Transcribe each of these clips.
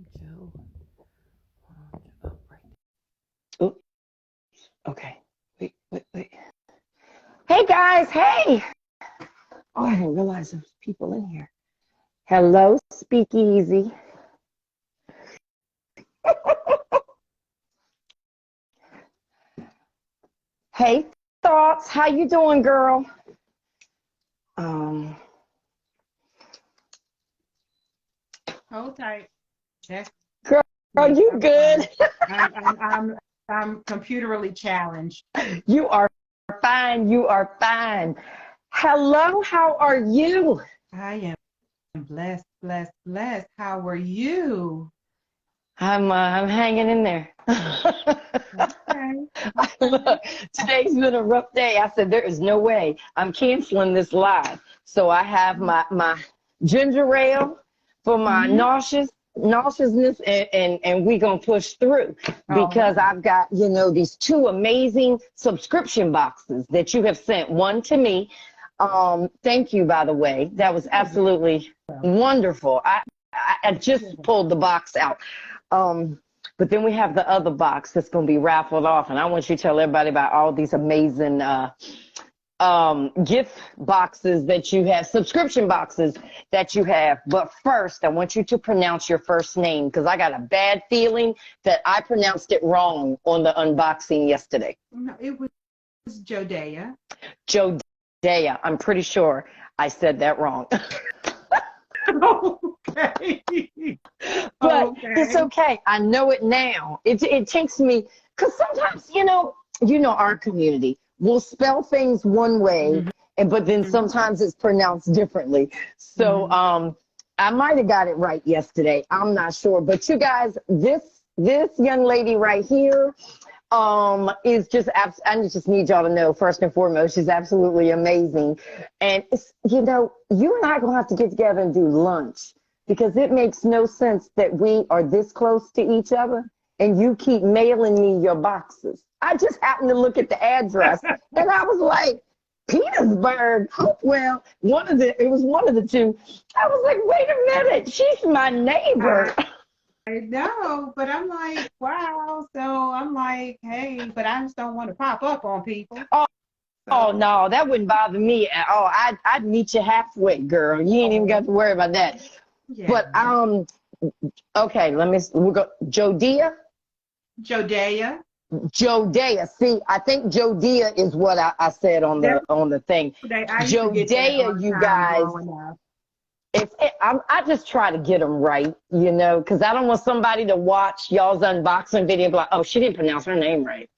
Joe. Oh, right. Oh, okay. Wait. Hey guys, hey! Oh, I didn't realize there was people in here. Hello, Speakeasy. Hey, Thoughts, how you doing, girl? Um, Hold tight. That's girl, me. you I'm fine. good? I'm computerally challenged. You are fine. You are fine. Hello, how are you? I am blessed. How are you? I'm hanging in there. Okay. Look, today's been a rough day. I said there is no way I'm canceling this live. So I have my ginger ale for my Mm-hmm. nauseousness, and we gonna push through All because right. I've got these two amazing subscription boxes that you have sent. One to me. Thank you, by the way. That was You're very absolutely welcome. wonderful. I You're just welcome. pulled the box out. But then we have the other box that's going to be raffled off. And I want you to tell everybody about all these amazing gift boxes that you have, subscription boxes that you have. But first, I want you to pronounce your first name because I got a bad feeling that I pronounced it wrong on the unboxing yesterday. No, it was Jodaea. Jodaéa. I'm pretty sure I said that wrong. Okay. But it's Okay. okay. I know it now. It takes me because sometimes our community will spell things one way, Mm-hmm. and but then sometimes it's pronounced differently. So Mm-hmm. I might have got it right yesterday. I'm not sure, but you guys, this young lady right here is just I just need y'all to know first and foremost she's absolutely amazing, and it's you and I are gonna have to get together and do lunch because it makes no sense that we are this close to each other and you keep mailing me your boxes. I just happened to look at the address and I was like, Petersburg, Hopewell, it was one of the two. I was like, wait a minute, she's my neighbor. I know, but I'm like, wow. So I'm like, hey, but I just don't want to pop up on people. Oh, oh So, no, that wouldn't bother me at all. I'd meet you halfway, girl. You ain't even oh, got to worry about that. yeah. But okay, we'll go Jodaea. Jodaea. Jodaea. See, I think Jodaea is what I said on That's the thing. I used to get that all Jodaea, the you time guys. growing up. I just try to get them right, because I don't want somebody to watch y'all's unboxing video and be like, oh, she didn't pronounce her name right.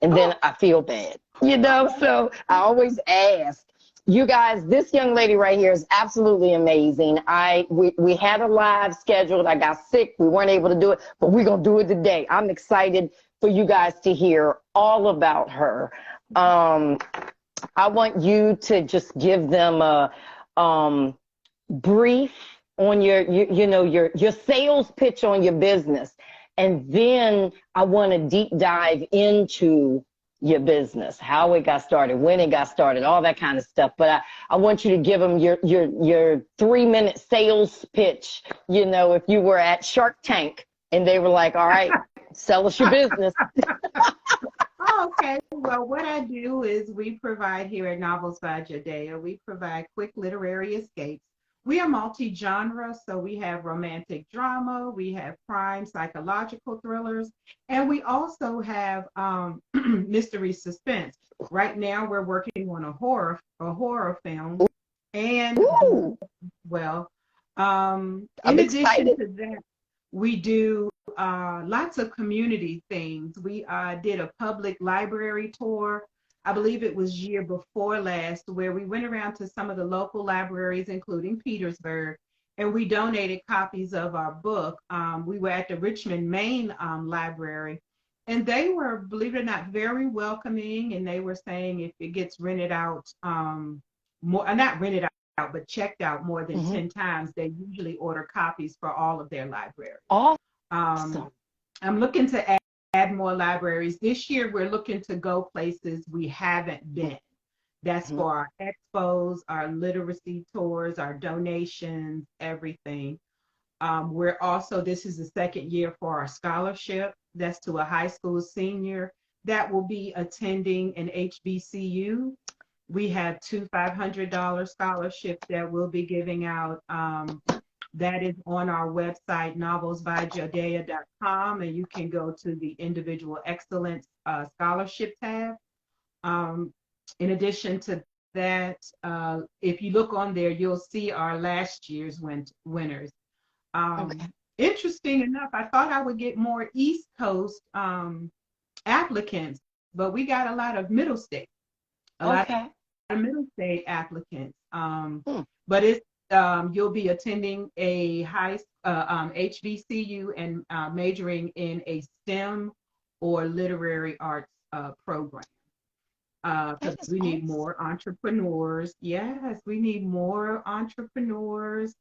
And then Oh, I feel bad, okay. so I always ask. You guys, this young lady right here is absolutely amazing. We had a live scheduled. I got sick. We weren't able to do it, but we're going to do it today. I'm excited for you guys to hear all about her. I want you to just give them a brief on your sales pitch on your business, and then I want to deep dive into your business, how it got started, when it got started, all that kind of stuff. But I want you to give them your 3-minute sales pitch. If you were at Shark Tank and they were like, all right, sell us your business. Okay. Well, what I do is we provide here at Novels by Jodaea, we provide quick literary escapes. We are multi-genre, so we have romantic drama, we have crime, psychological thrillers, and we also have mystery suspense. Right now, we're working on a horror film, and Ooh, well, I'm in addition excited. to that, we do lots of community things. We did a public library tour. I believe it was year before last, where we went around to some of the local libraries, including Petersburg, and we donated copies of our book. We were at the Richmond, Maine library, and they were, believe it or not, very welcoming. And they were saying if it gets rented out, not rented out, but checked out more than Hmm. 10 times, they usually order copies for all of their libraries. Um, Awesome. I'm looking to add more libraries. This year, we're looking to go places we haven't been. That's Mhm. for our expos, our literacy tours, our donations, everything. We're also, this is the second year for our scholarship. That's to a high school senior that will be attending an HBCU. We have two $500 scholarships that we'll be giving out. That is on our website, novelsbyjodaea.com, and you can go to the individual excellence scholarship tab. In addition to that, if you look on there, you'll see our last year's winners. Okay. Interesting enough, I thought I would get more East Coast applicants, but we got a lot of middle state, a lot of middle state applicants. But it's you'll be attending a HBCU and majoring in a STEM or literary arts program. Because we need more entrepreneurs. Yes, we need more entrepreneurs.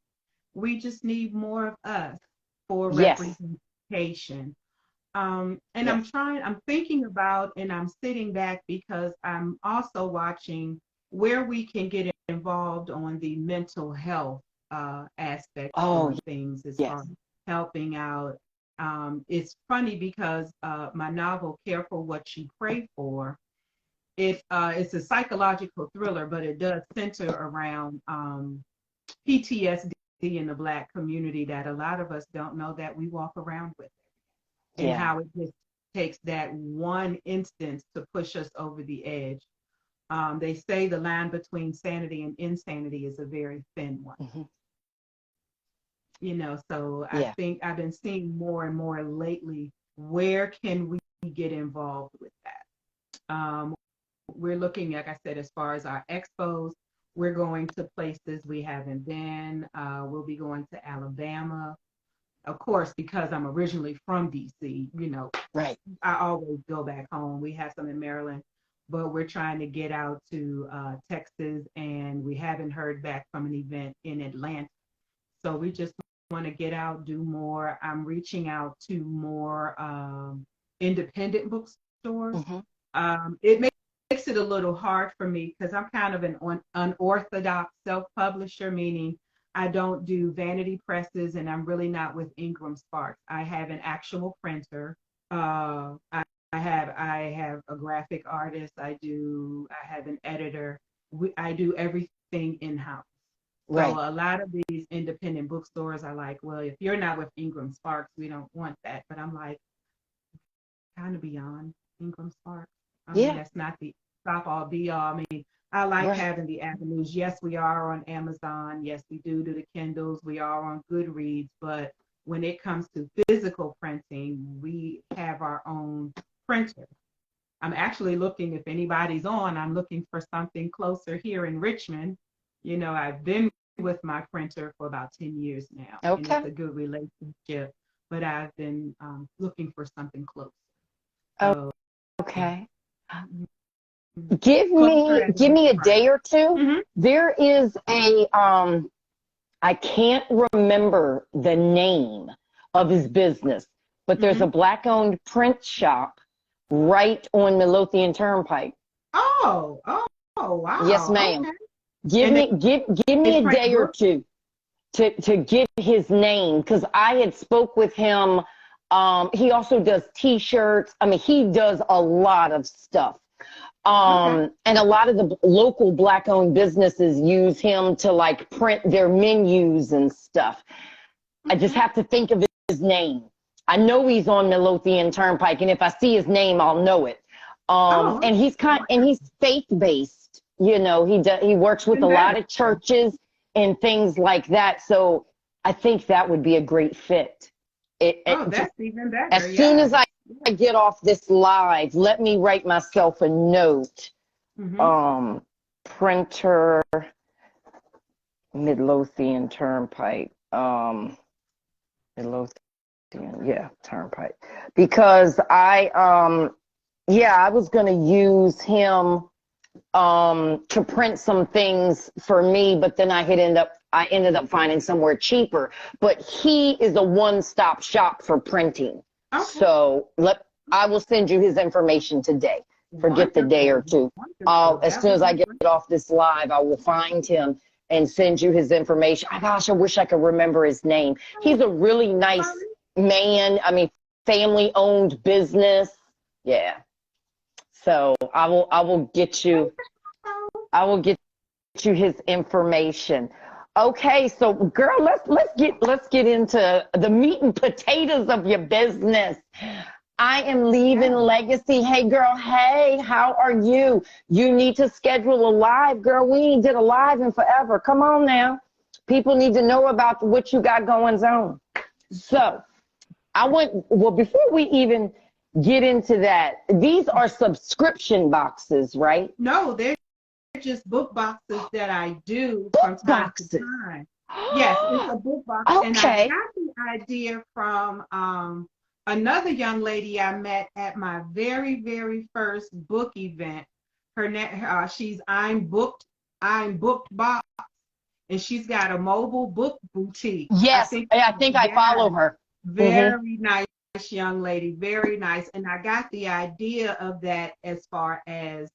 We just need more of us for representation. And I'm thinking about, and I'm sitting back because I'm also watching where we can get involved on the mental health aspect of things as far as helping out. It's funny because my novel, Careful What You Pray For, it's a psychological thriller, but it does center around PTSD in the Black community that a lot of us don't know that we walk around with, and how it just takes that one instance to push us over the edge. They say the line between sanity and insanity is a very thin one. You know, so I think I've been seeing more and more lately, where can we get involved with that? We're looking, like I said, as far as our expos, we're going to places we haven't been. We'll be going to Alabama. Of course, because I'm originally from DC, you know, I always go back home. We have some in Maryland, but we're trying to get out to Texas, and we haven't heard back from an event in Atlanta. So we just want to get out, do more. I'm reaching out to more independent bookstores. It makes it a little hard for me because I'm kind of an unorthodox self-publisher, meaning I don't do vanity presses, and I'm really not with Ingram Sparks. I have an actual printer. I have a graphic artist. I have an editor. I do everything in-house. So a lot of these independent bookstores are like, well, if you're not with Ingram Sparks, we don't want that. But I'm like, kind of beyond Ingram Sparks. I mean, that's not the stop all be all. I mean, I like having the avenues. Yes, we are on Amazon. Yes, we do the Kindles. We are on Goodreads. But when it comes to physical printing, we have our own printer. I'm actually looking, if anybody's on, I'm looking for something closer here in Richmond. You know, I've been with my printer for about 10 years now. And it's a good relationship. But I've been looking for something close. So, Give me a day or two. There is a I can't remember the name of his business, but there's a Black-owned print shop right on Midlothian Turnpike. Oh, wow. Yes, ma'am. Okay. Give me a day or two to get his name, because I had spoke with him. He also does T-shirts. I mean, he does a lot of stuff. And a lot of the local Black-owned businesses use him to like print their menus and stuff. I just have to think of his name. I know he's on Midlothian Turnpike, and if I see his name, I'll know it. And he's he's faith-based. You know, he works with a lot of churches and things like that. So I think that would be a great fit. That's even better. As soon as I get off this live, let me write myself a note. Printer, Midlothian Turnpike. Midlothian, Turnpike. Because I was going to use him to print some things for me, but then I ended up finding somewhere cheaper. But he is a one-stop shop for printing. So I will send you his information today. Forget the day or two. As soon as I get off this live, I will find him and send you his information. Oh, gosh, I wish I could remember his name. He's a really nice man. I mean, family-owned business. Yeah. So I will get you his information. Okay, so girl, let's get into the meat and potatoes of your business. I am leaving Legacy. Hey girl, hey, how are you? You need to schedule a live, girl. We ain't did a live in forever. Come on now. People need to know about what you got going on. So before we even get into that, these are subscription boxes, right? No, they're just book boxes that I do from time to time. Yes, it's a book box. Okay. And I got the idea from another young lady I met at my very, very first book event. She's I'm Booked Box, and she's got a mobile book boutique. Yes, I think I follow her. Very nice young lady, very nice. And I got the idea of that as far as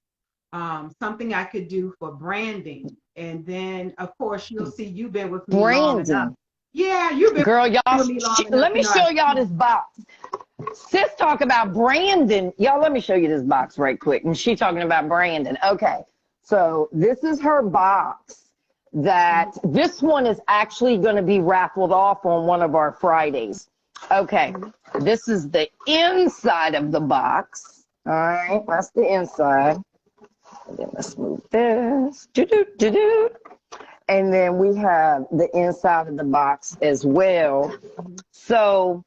something I could do for branding. And then, of course, you'll see you've been with me long enough. Yeah, you've been girl, y'all. with me long enough. Let me show y'all this box. Sis talk about branding. Y'all, let me show you this box right quick. And she talking about branding. Okay, so this is her box. This one is actually going to be raffled off on one of our Fridays. Okay, this is the inside of the box. All right, that's the inside. And then let's move this. And then we have the inside of the box as well. So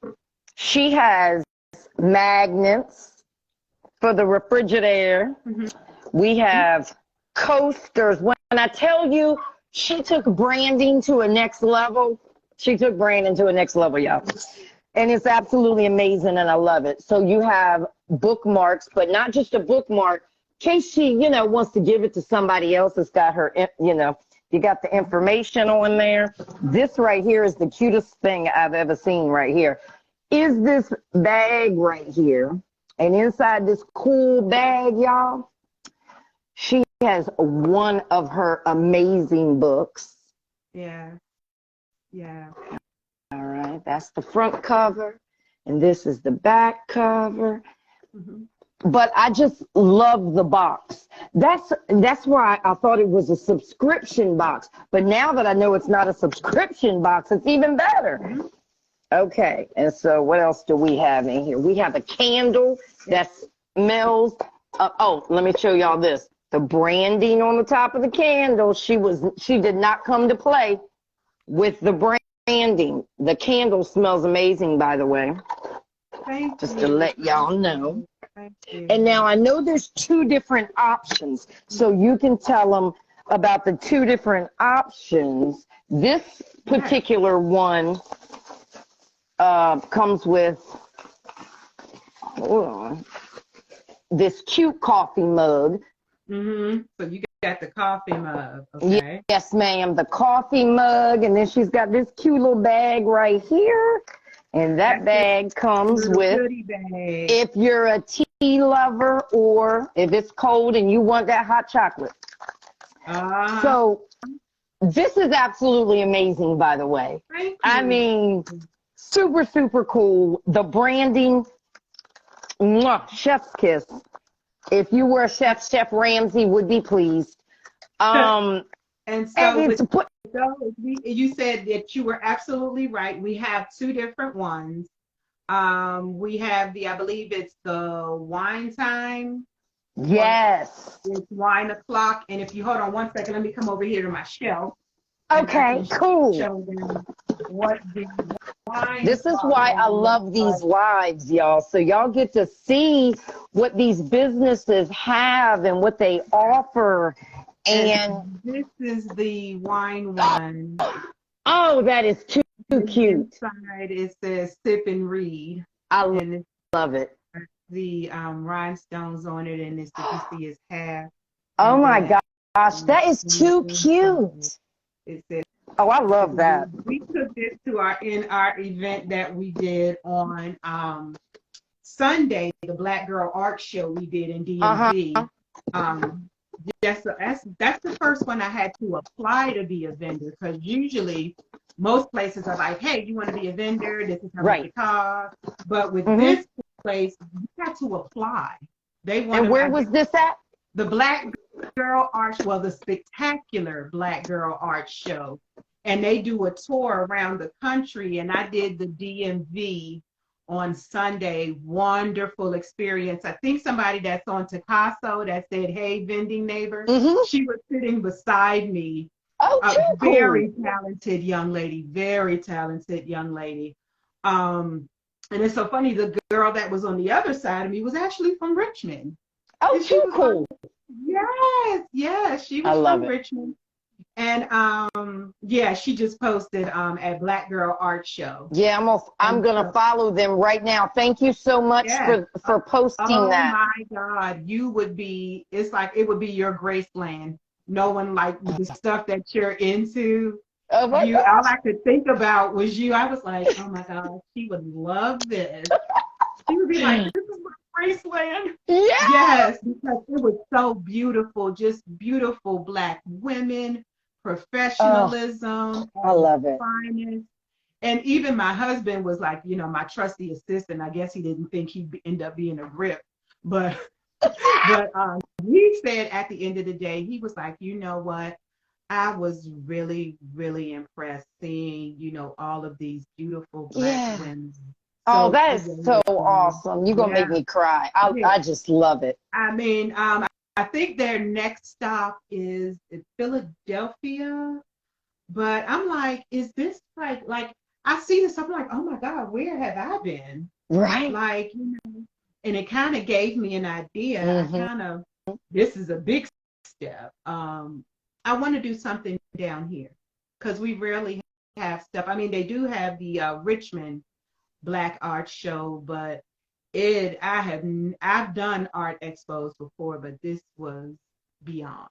she has magnets for the refrigerator. We have coasters. When I tell you she took branding to a next level, y'all. And it's absolutely amazing, and I love it. So you have bookmarks, but not just a bookmark. In case she, wants to give it to somebody else that's got her, you got the information on there. This right here is the cutest thing I've ever seen right here. Is this bag right here. And inside this cool bag, y'all, she has one of her amazing books. Yeah. Yeah. All right. That's the front cover. And this is the back cover. But I just love the box. That's why I thought it was a subscription box. But now that I know it's not a subscription box, it's even better. Okay, and so what else do we have in here? We have a candle that smells. Let me show y'all this. The branding on the top of the candle. She did not come to play with the branding. The candle smells amazing, by the way. Just to let y'all know. And now I know there's two different options, so you can tell them about the two different options. This particular one comes with this cute coffee mug. So you got the coffee mug, okay? Yes, ma'am, the coffee mug, and then she's got this cute little bag right here. And that bag comes with, if you're a tea lover or if it's cold and you want that hot chocolate. So this is absolutely amazing, by the way. I mean, super, super cool. The branding, chef's kiss. If you were a chef, Chef Ramsay would be pleased. And so you said that you were absolutely right. We have two different ones. We have I believe it's the wine time. Yes. It's wine o'clock. And if you hold on one second, let me come over here to my shelf. Okay, cool. Show them what the wine this is why I love these lives, y'all. So y'all get to see what these businesses have and what they offer. And this is the wine one. Oh, that is too cute. Inside it says sip and read. I love it. The rhinestones on it, and you see it's half. Oh my gosh, that is too cute. It says, oh, I love that. We took this to our event that we did on Sunday, the Black Girl Art Show we did in DMV. Yes, so that's the first one I had to apply to be a vendor, because usually most places are like, hey, you want to be a vendor? This is how much Right. it costs. But with Hmm. this place, you got to apply. They want And to, where was this at? the Black Girl Art, well, the spectacular Black Girl Art Show. And they do a tour around the country. And I did the DMV on Sunday. Wonderful experience. I think somebody that's on Picasso that said, hey, vending neighbor, Hmm. she was sitting beside me. Oh, A too cool. very talented young lady, very talented young lady. Um, and it's so funny, the girl that was on the other side of me was actually from Richmond. Oh, And she too was like, cool. yes, yes, she I was love from it. Richmond. And yeah, she just posted at Black Girl Art Show. Yeah, I'm And gonna so, follow them right now. Thank you so much yes. for posting Oh that. my God, you would be, it's like it would be your graceland. No one like the stuff that you're into. Oh my You, all gosh. I could think about was you. I was like, oh my God, she would love this. She would be like, this is my graceland. Yeah. Yes, because it was so beautiful, just beautiful Black women, Oh, professionalism I at its love it. finest. And even my husband was like, my trusty assistant. I guess he didn't think he'd end up being a grip, but he said at the end of the day, he was like, you know what? I was really, really impressed seeing, all of these beautiful Black Yeah. women, Oh, so that is so creative. awesome. You're gonna Yeah, make me cry. yeah. I just love it. I mean, I think their next stop is in Philadelphia, but I'm like, is this like I see this, I'm like, oh my God, where have I been? Right? Like, and it kind of gave me an idea. Mm-hmm. This is a big step. I want to do something down here because we rarely have stuff. I mean, they do have the Richmond Black Art Show, but I've done art expos before, but this was beyond.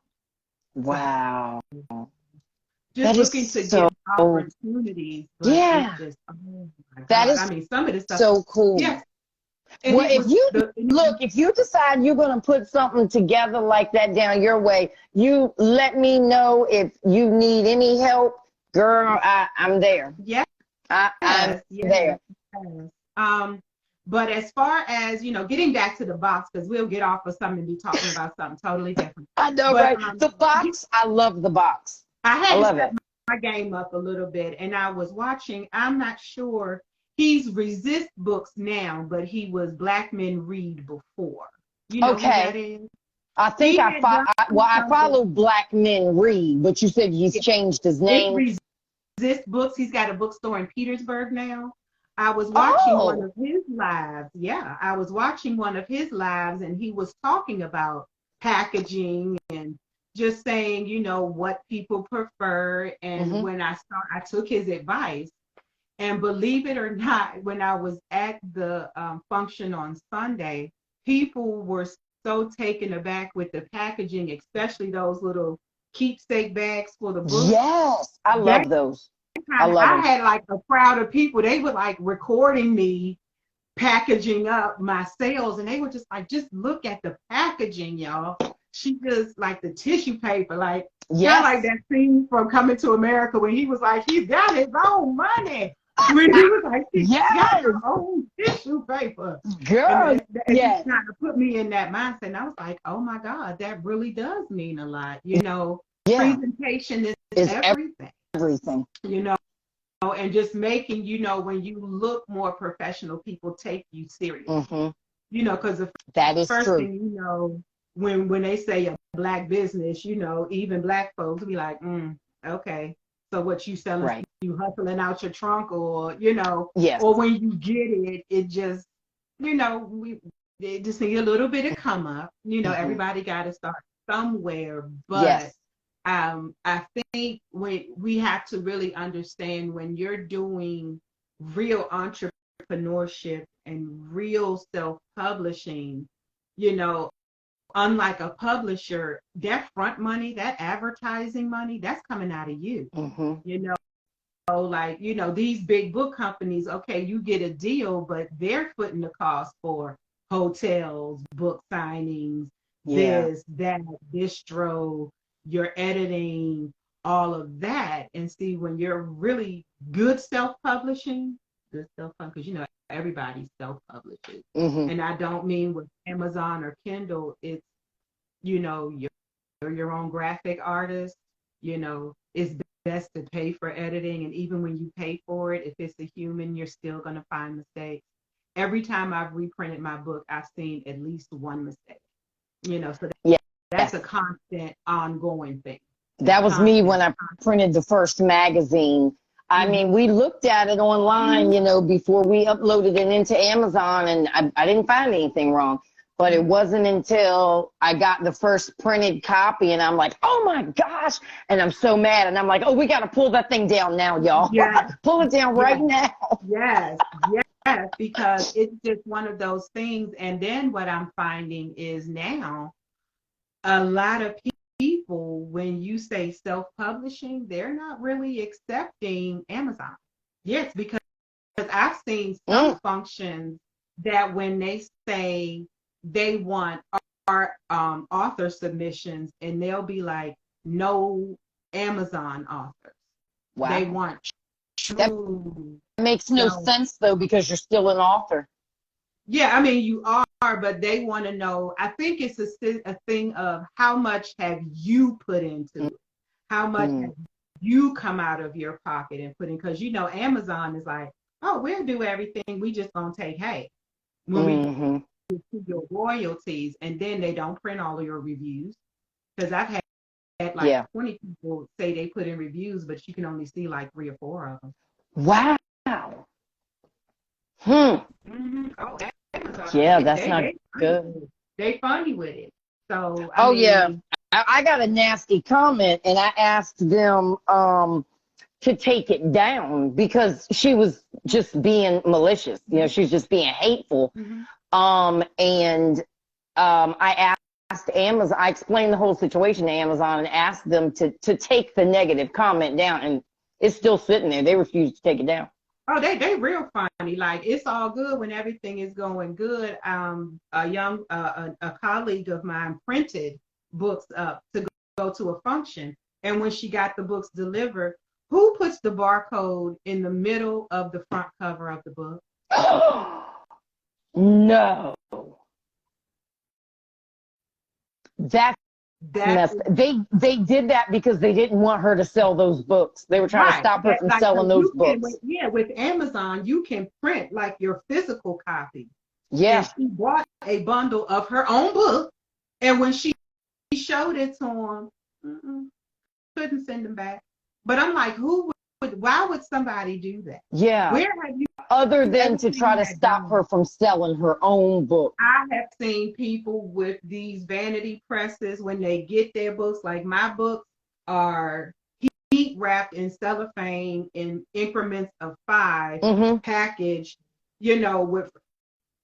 So Wow. just That is looking to get so, opportunities, but it yeah, just, oh my that God. is I mean, some of the stuff, so cool. yes. And Well, it was if you decide you're going to put something together like that down your way, you let me know if you need any help. Girl, I'm there. yes, I'm yes, yes. there. Um, but as far as, getting back to the box, because we'll get off of something and be talking about something totally different. I know, But right? The box, I love the box. I I had to love step it. my game up a little bit, and I was watching. I'm not sure he's Resist Books now, but he was Black Men Read before. You know who that Okay. is? I think He had done I something. follow Black Men Read, but you said he's changed his It's name. Resist Books. He's got a bookstore in Petersburg now. I was watching one Oh. of his lives. Yeah, I was watching one of his lives, and he was talking about packaging and just saying, what people prefer. And Hmm. when I took his advice. And believe it or not, when I was at the function on Sunday, people were so taken aback with the packaging, especially those little keepsake bags for the books. Yes. I That love those. I kind of, love I them. had like a crowd of people. They were like recording me packaging up my sales, and they were just like, just look at the packaging, y'all. She just like the tissue paper, like kind of like Yes. that scene from Coming to America when he was like, he's got his own money. When he was like, she's got Yes. her own tissue paper. And Girl, it just yes. kind of put me in that mindset. And I was like, oh my God, that really does mean a lot. Yeah. Presentation is Is everything, everything. you know, and just making, when you look more professional, people take you serious. Hmm. Because the That is first true. thing when they say a Black business, even Black folks be like, okay, so what you selling? Right. You hustling out your trunk, or Yes. or when you get it, it just, we it just need a little bit of come up. Hmm. Everybody got to start somewhere, but Yes. I think we have to really understand when you're doing real entrepreneurship and real self-publishing, unlike a publisher, that front money, that advertising money, that's coming out of you. Hmm. You know, like, these big book companies, okay, you get a deal, but they're footing the cost for hotels, book signings, Yeah. this, that, distro, your editing, all of that. And see, when you're really good self-publishing, good self-publishing, because everybody self-publishes. Mm-hmm. And I don't mean with Amazon or Kindle, it's, you're your own graphic artist, it's best to pay for editing. And even when you pay for it, if it's a human, you're still going to find mistakes. Every time I've reprinted my book, I've seen at least one mistake, so that's a Yes. constant ongoing thing. It's That was me constant. when I printed the first magazine. I Mm-hmm. mean, we looked at it online, before we uploaded it into Amazon, and I didn't find anything wrong. But it wasn't until I got the first printed copy, and I'm like, oh my gosh, and I'm so mad, and I'm like, oh, we got to pull that thing down now, y'all. Yes, Pull it down right now. yes, yes, because it's just one of those things. And then what I'm finding is now a lot of people, when you say self-publishing, they're not really accepting Amazon. Yes, because I've seen some functions that when they say they want our author submissions, and they'll be like, no Amazon authors. Wow. They want true. That makes no sense, though, because you're still an author. Yeah, I mean, you are, but they want to know. I think it's a thing of how much have you put into it? How much have you come out of your pocket and put in? Because, Amazon is like, oh, we'll do everything. We just gonna take, hey, when we do your royalties, and then they don't print all of your reviews. Because I've had like 20 people say they put in reviews, but you can only see like 3 or 4 of them. Wow. Oh, yeah, that's not good. They funny with it. So I mean, I got a nasty comment, and I asked them to take it down because she was just being malicious. She was just being hateful. And I asked Amazon. I explained the whole situation to Amazon and asked them to take the negative comment down, and it's still sitting there. They refused to take it down. Oh, they real funny. Like, it's all good when everything is going good. A colleague of mine printed books up to go to a function, and when she got the books delivered, who puts the barcode in the middle of the front cover of the book? No. That's messed. They did that because they didn't want her to sell those books. They were trying to stop her from selling those books. With Amazon, you can print like your physical copy. Yeah. And she bought a bundle of her own book, and when she showed it to him, couldn't send them back. But I'm like, why would somebody do that? Yeah. Where have you? Other than to try to stop her from selling her own book. I have seen people with these vanity presses when they get their books, like my books are heat wrapped in cellophane in increments of 5, packaged,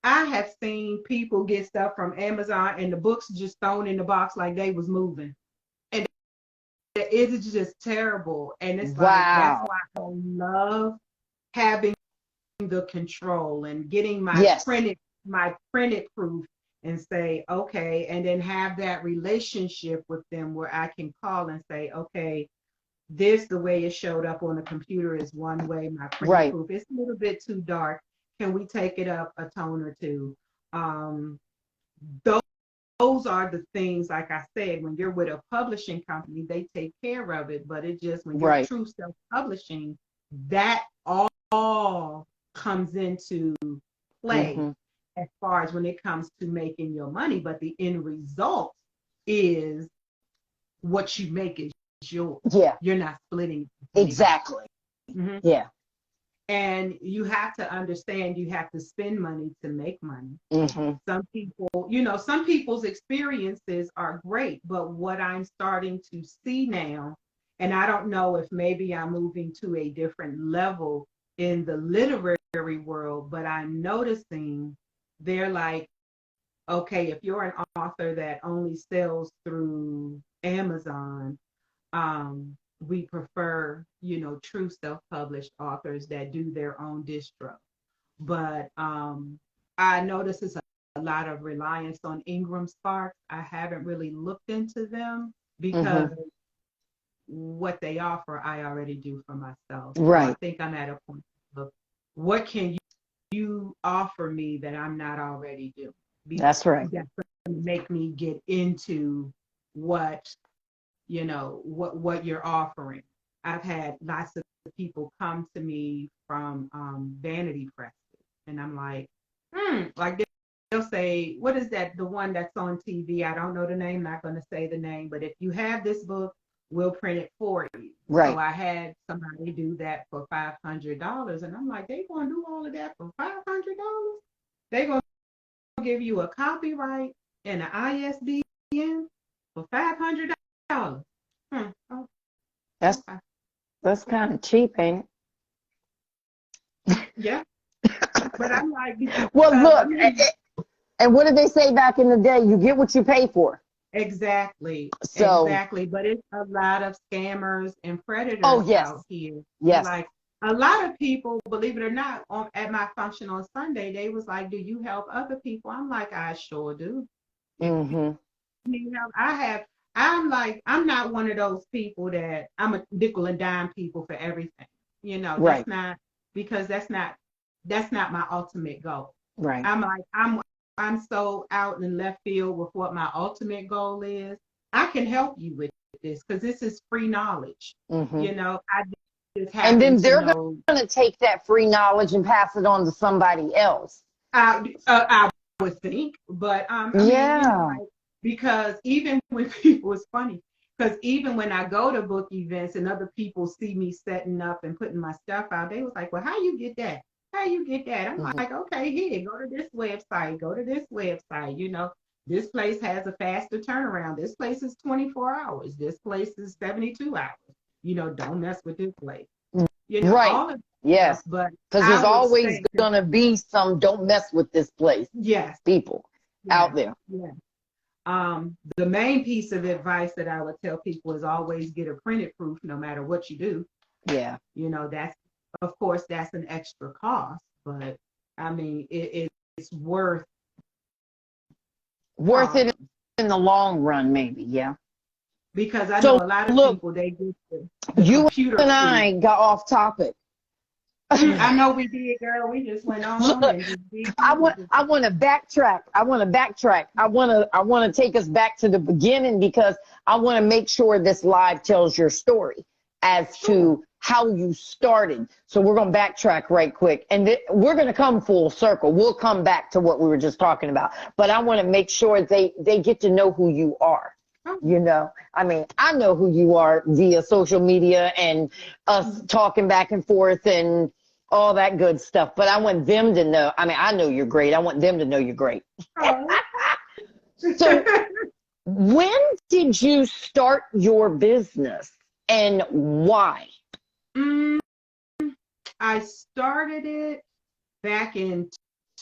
I have seen people get stuff from Amazon and the books just thrown in the box like they was moving. And it is just terrible. And it's like, that's why I love having the control and getting my printed proof and say, okay, and then have that relationship with them where I can call and say, okay, the way it showed up on the computer is one way, my printed proof, it's a little bit too dark. Can we take it up a tone or two? Those are the things, like I said, when you're with a publishing company, they take care of it, but it just, when you're true self-publishing, that all comes into play as far as when it comes to making your money. But the end result is what you make is yours. Yeah. You're not splitting. Exactly. Yeah. And you have to understand, you have to spend money to make money. Some people, some people's experiences are great, but what I'm starting to see now, and I don't know if maybe I'm moving to a different level in the literary world, but I'm noticing they're like, okay, if you're an author that only sells through Amazon, we prefer, true self-published authors that do their own distro. But I notice it's a lot of reliance on Ingram Sparks. I haven't really looked into them Mm-hmm. because what they offer, I already do for myself. So I Right. think I'm at a point of what can you offer me that I'm not already doing? That's right. That's going to make me get into what, what you're offering. I've had lots of people come to me from vanity presses, and I'm like, like they'll say, what is that? The one that's on TV? I don't know the name, not going to say the name, but if you have this book, we'll print it for you. So Right. I had somebody do that for $500, and I'm like, they going to do all of that for $500? They going to give you a copyright and an ISBN for $500? Oh, That's okay. that's kind of cheap, ain't Yeah, but I'm like, it? Well, I look, mean, and what did they say back in the day? You get what you pay for. exactly, So, exactly. But it's a lot of scammers and oh predators yes, out here. yes. Like a lot of people, believe it or not, at my function on Sunday, they was like, "Do you help other people?" I'm like, "I sure do. If you Mm-hmm. need help, I have." I'm like, I'm not one of those people that I'm a nickel and dime people for everything. Right. That's not because that's not my ultimate goal. Right. I'm like, I'm so out in left field with what my ultimate goal is. I can help you with this because this is free knowledge. Mm-hmm. I just And happen then to they're know. going to take that free knowledge and pass it on to somebody else. I would think, but I mean, Yeah. like because even when people, it's funny because even when I go to book events and other people see me setting up and putting my stuff out, they was like, "Well, how you get that? How you get that?" I'm Mm-hmm. like, "Okay, here, go to this website, go to this website. This place has a faster turnaround. This place is 24 hours. This place is 72 hours. Don't mess with this place. Right. All of that stuff." Yes. But Because there's I would always say, going to be some don't mess with this place yes, people out yes, there. yes. The main piece of advice that I would tell people is always get a printed proof no matter what you do. Yeah. That's, of course, that's an extra cost, but I mean, it's worth Worth it problems in the long run, maybe. Yeah. because I know So a lot of look, people, they get the you computer and proof. I got off topic. I know we did, girl. We just went on Look, and just did. I want to backtrack. I want to take us back to the beginning because I want to make sure this live tells your story as Sure. to how you started. So we're going to backtrack right quick and we're going to come full circle. We'll come back to what we were just talking about, but I want to make sure they get to know who you are. I mean, I know who you are via social media and us talking back and forth and all that good stuff. But I want them to know. I mean, I know you're great. I want them to know you're great. Oh. So when did you start your business and why? Mm, I started it back in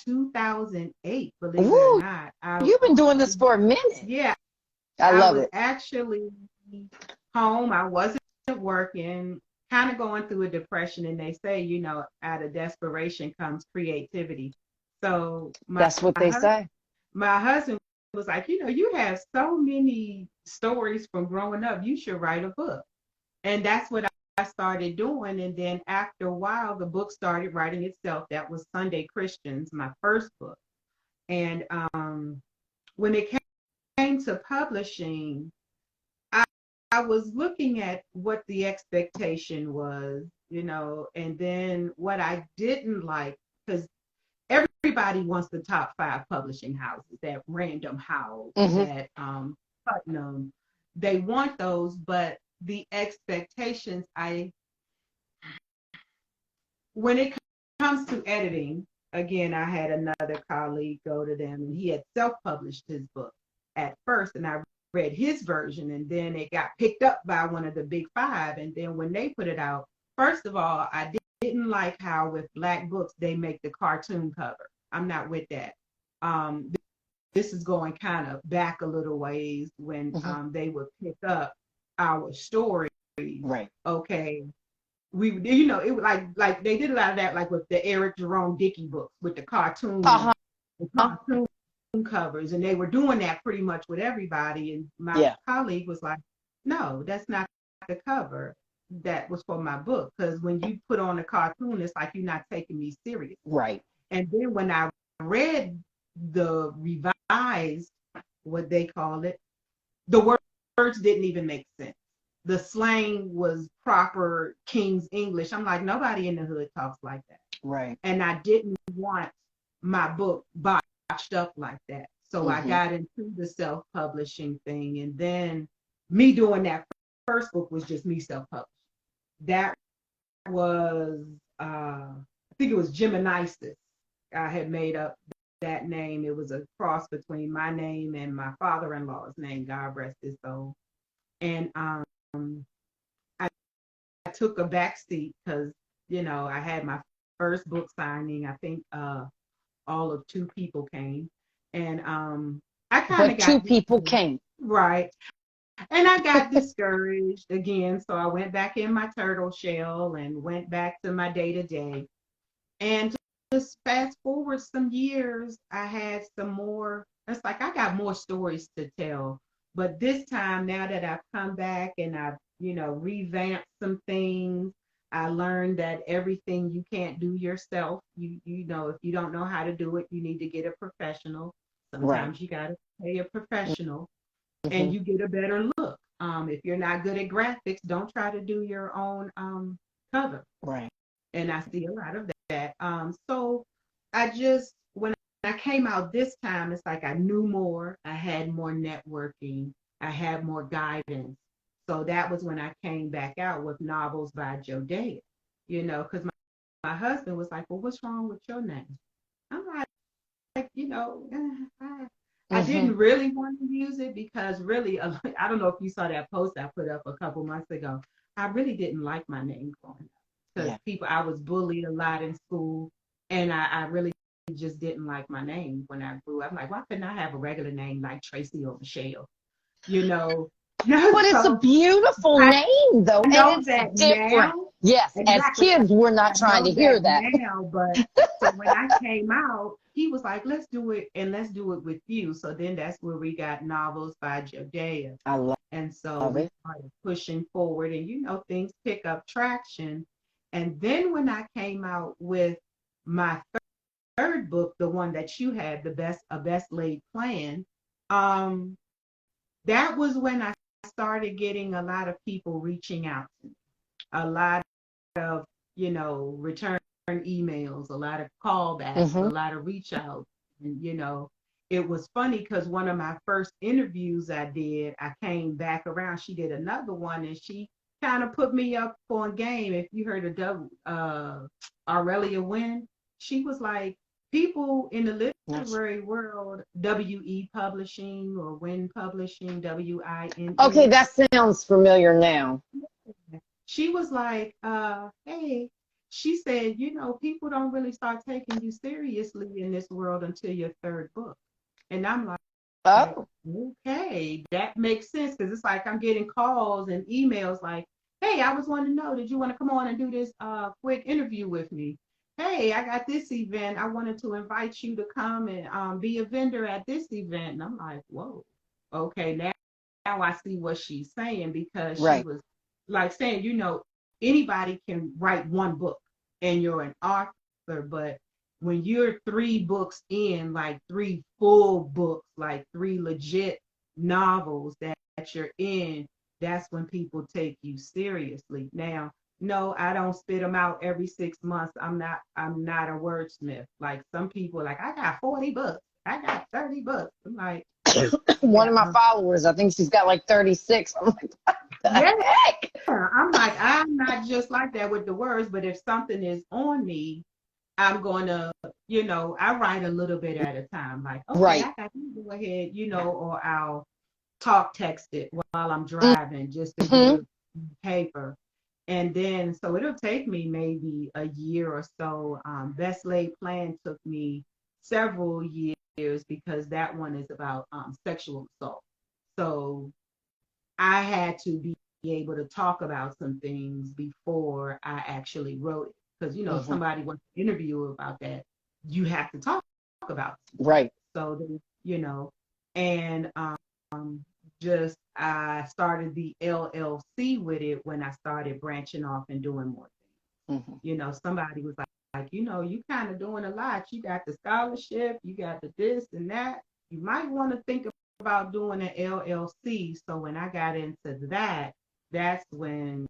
2008, believe it or Ooh, not. you've been doing this for a minute. Yeah, I I love was it. actually home. I wasn't working, kind of going through a depression. And they say, out of desperation comes creativity. So That's what they say. my husband was like, you have so many stories from growing up. You should write a book. And that's what I started doing. And then after a while, the book started writing itself. That was Sunday Christians, my first book. And when it came to publishing, I, I was looking at what the expectation was, and then what I didn't like, because everybody wants the top 5 publishing houses, that Random House, Mm-hmm. that Putnam, they want those, but the expectations, when it comes to editing, again, I had another colleague go to them and he had self-published his book at first, and I read his version, and then it got picked up by one of the big 5. And then when they put it out, first of all, I didn't like how with Black books they make the cartoon cover. I'm not with that. This is going kind of back a little ways when they would pick up our stories. Right. Okay, it was like they did a lot of that, like with the Eric Jerome Dickey books with the cartoon, Uh-huh. the cartoon covers, and they were doing that pretty much with everybody. And my colleague was like, no, that's not the cover that was for my book, because when you put on a cartoon, it's like you're not taking me serious. Right. And then when I read the revised, what they call it, the words didn't even make sense. The slang was proper King's English. I'm like, nobody in the hood talks like that. Right. And I didn't want my book botched up like that. So I got into the self-publishing thing. And then me doing that first book was just me self-publishing. That was, I think it was Geminisis. I had made up that name. It was a cross between my name and my father-in-law's name, God rest his soul. And I took a back seat because, you know, I had my first book signing. I think all of 2 people came. And I kind of got 2 people came. Right. And I got discouraged again. So I went back in my turtle shell and went back to my day-to-day. And just fast forward some years, I had some more. It's like I got more stories to tell. But this time, now that I've come back and I've, you know, revamped some things, I learned that everything you can't do yourself. You know, if you don't know how to do it, you need to get a professional. Sometimes you got to pay a professional and you get a better look. If you're not good at graphics, don't try to do your own cover. Right. And I see a lot of that. So I just, when I came out this time, it's like I knew more. I had more networking. I had more guidance. So that was when I came back out with Novels by Jodaea, you know, because my husband was like, well, what's wrong with your name? I'm like, you know, I didn't really want to use it because really, I don't know if you saw that post I put up a couple months ago. I really didn't like my name growing up because I was bullied a lot in school, and I really just didn't like my name when I grew up. I'm like, why couldn't I have a regular name like Tracy or Michelle? You know? But it's a beautiful name, though, and it's that different. now. Yes, Exactly. as kids, we're not trying to hear that. Now, but so when I came out, he was like, let's do it, and let's do it with you. So then that's where we got Novels by Jodaea. I love And so we started pushing forward, and, you know, things pick up traction. And then when I came out with my third book, the one that you had, A Best Laid Plan, that was when I started getting a lot of people reaching out to me, a lot of, you know, return emails, a lot of callbacks, a lot of reach out. And, you know, it was funny because one of my first interviews I did, I came back around. She did another one, and she kind of put me up for a game. If you heard of Aurelia Wynn, she was like, people in the literary world, WE Publishing or Wynn Publishing, WINN. Okay, that sounds familiar now. She was like, hey, she said, you know, people don't really start taking you seriously in this world until your third book. And I'm like, oh, okay, that makes sense, because it's like I'm getting calls and emails like, hey, I was wanting to know, did you want to come on and do this quick interview with me? Hey, I got this event. I wanted to invite you to come and be a vendor at this event. And I'm like, whoa, okay, now I see what she's saying, because she was like saying, you know, anybody can write one book and you're an author, but when you're 3 books in, like 3 full books, like 3 legit novels that you're in, that's when people take you seriously. Now, no, I don't spit them out every 6 months. I'm not a wordsmith. Like some people, like, I got 40 books. I got 30 books. I'm like, one of my followers, I think she's got like 36. I'm like, what the heck? I'm like, I'm not just like that with the words, but if something is on me, I'm going to, you know, I write a little bit at a time. Like, okay, I got to go ahead, you know, or I'll talk text it while I'm driving just to get paper. And then, so it'll take me maybe a year or so. Best Laid Plan took me several years because that one is about sexual assault. So I had to be able to talk about some things before I actually wrote it. Because, you know, if somebody wants to interview about that, you have to talk about it. Right. So you know, and just I started the LLC with it when I started branching off and doing more things. You know, somebody was like, you know, you kind of doing a lot. You got the scholarship, you got the this and that. You might want to think about doing an LLC. So when I got into that, that's when,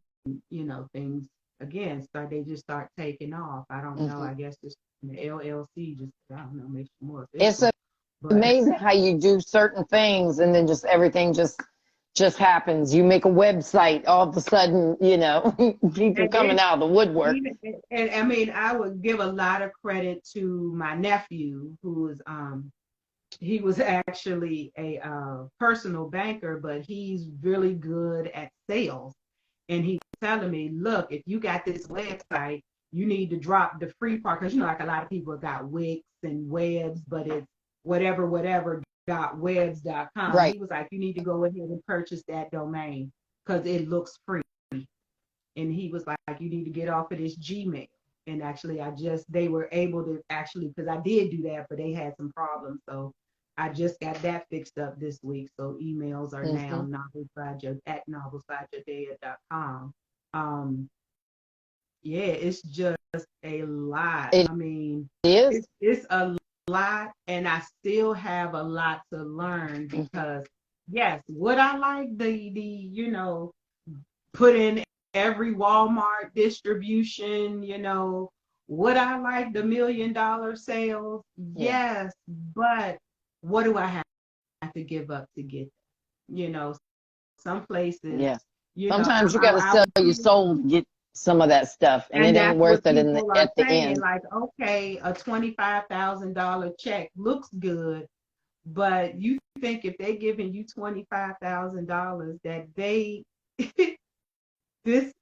you know, things again they just start taking off. I don't know. I guess just the LLC just, I don't know, makes it more It's official. But amazing how you do certain things and then just everything just happens. You make a website, all of a sudden, you know, people coming out of the woodwork. And I mean, I would give a lot of credit to my nephew, who is he was actually a personal banker, but he's really good at sales. And he's telling me, look, if you got this website, you need to drop the free part, because you know, like a lot of people got Wix and webs, but it's whatever dot webs.com. Right. He was like, you need to go ahead and purchase that domain because it looks free. And he was like, you need to get off of this Gmail. And actually, they were able to actually, because I did do that, but they had some problems. So I just got that fixed up this week. So emails are now at novelsbyjodaea.com. Yeah, it's just a lot. I mean, it's a lot, and I still have a lot to learn because yes, would I like the you know, put in every Walmart distribution, you know, would I like the $1 million sales? Yes, but what do I have to give up to get there? You know, some places, you sometimes know, you got to sell your soul to get some of that stuff, and it ain't worth it at the end. Like, okay, a $25,000 check looks good, but you think if they're giving you $25,000 that they this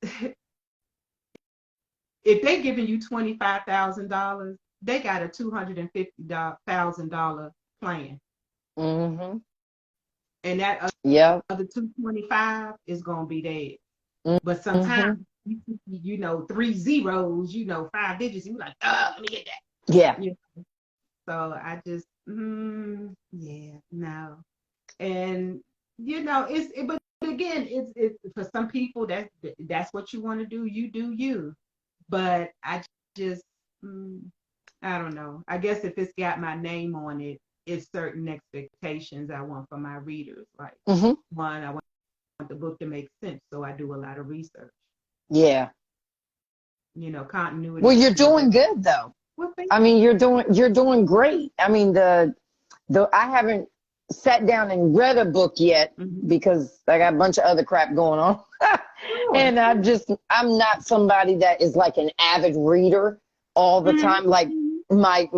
if they're giving you $25,000, they got a $250,000 plan. And that other 225 is gonna be theirs. But sometimes you know, 3 zeros, you know, 5 digits, you're like, oh, let me get that. You know? So I just no. And you know, but again, it's for some people that's what you want to do. You do you. But I just I don't know. I guess if it's got my name on it, it's certain expectations I want from my readers. Like one, I want the book to make sense, so I do a lot of research. You know, continuity. Well, you're doing good though. I mean, you're doing great. I mean, I haven't sat down and read a book yet because I got a bunch of other crap going on. And I'm not somebody that is like an avid reader all the time. Like my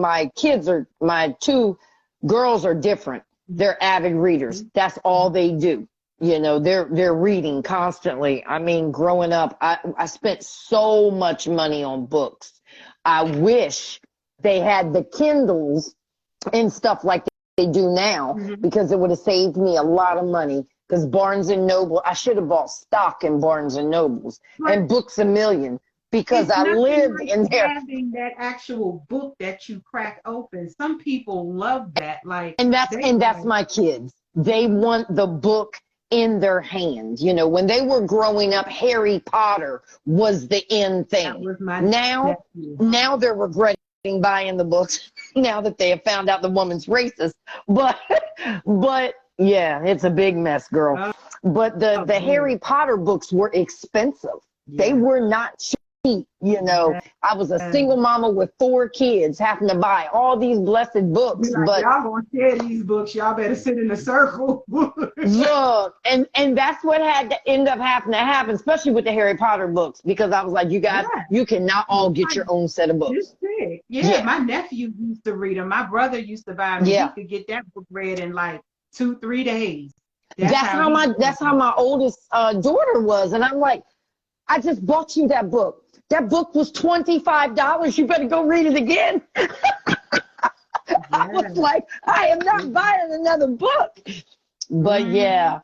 two girls are different. They're avid readers. That's all they do. You know, they're reading constantly. I mean, growing up, I spent so much money on books. I wish they had the Kindles and stuff like they do now, because it would have saved me a lot of money. Because Barnes and Noble, I should have bought stock in Barnes and Nobles and Books A Million, because I lived in there. Having that actual book that you crack open, some people love that. Like, and that's my kids. They want the book in their hand. You know, when they were growing up, Harry Potter was the in thing. That was my now they're regretting buying the books now that they have found out the woman's racist. But yeah, it's a big mess, girl. But the Harry Potter books were expensive. They were not cheap. You know, I was a single mama with 4 kids having to buy all these blessed books. Like, but y'all gonna share these books, y'all better sit in a circle. Look, and that's what had to end up having to happen, especially with the Harry Potter books, because I was like, you guys, you cannot all get your own set of books. My nephew used to read them. My brother used to buy them. He could get that book read in like 2-3 days. That's how my oldest daughter was, and I'm like, I just bought you that book. That book was $25. You better go read it again. I was like, I am not buying another book. But yeah.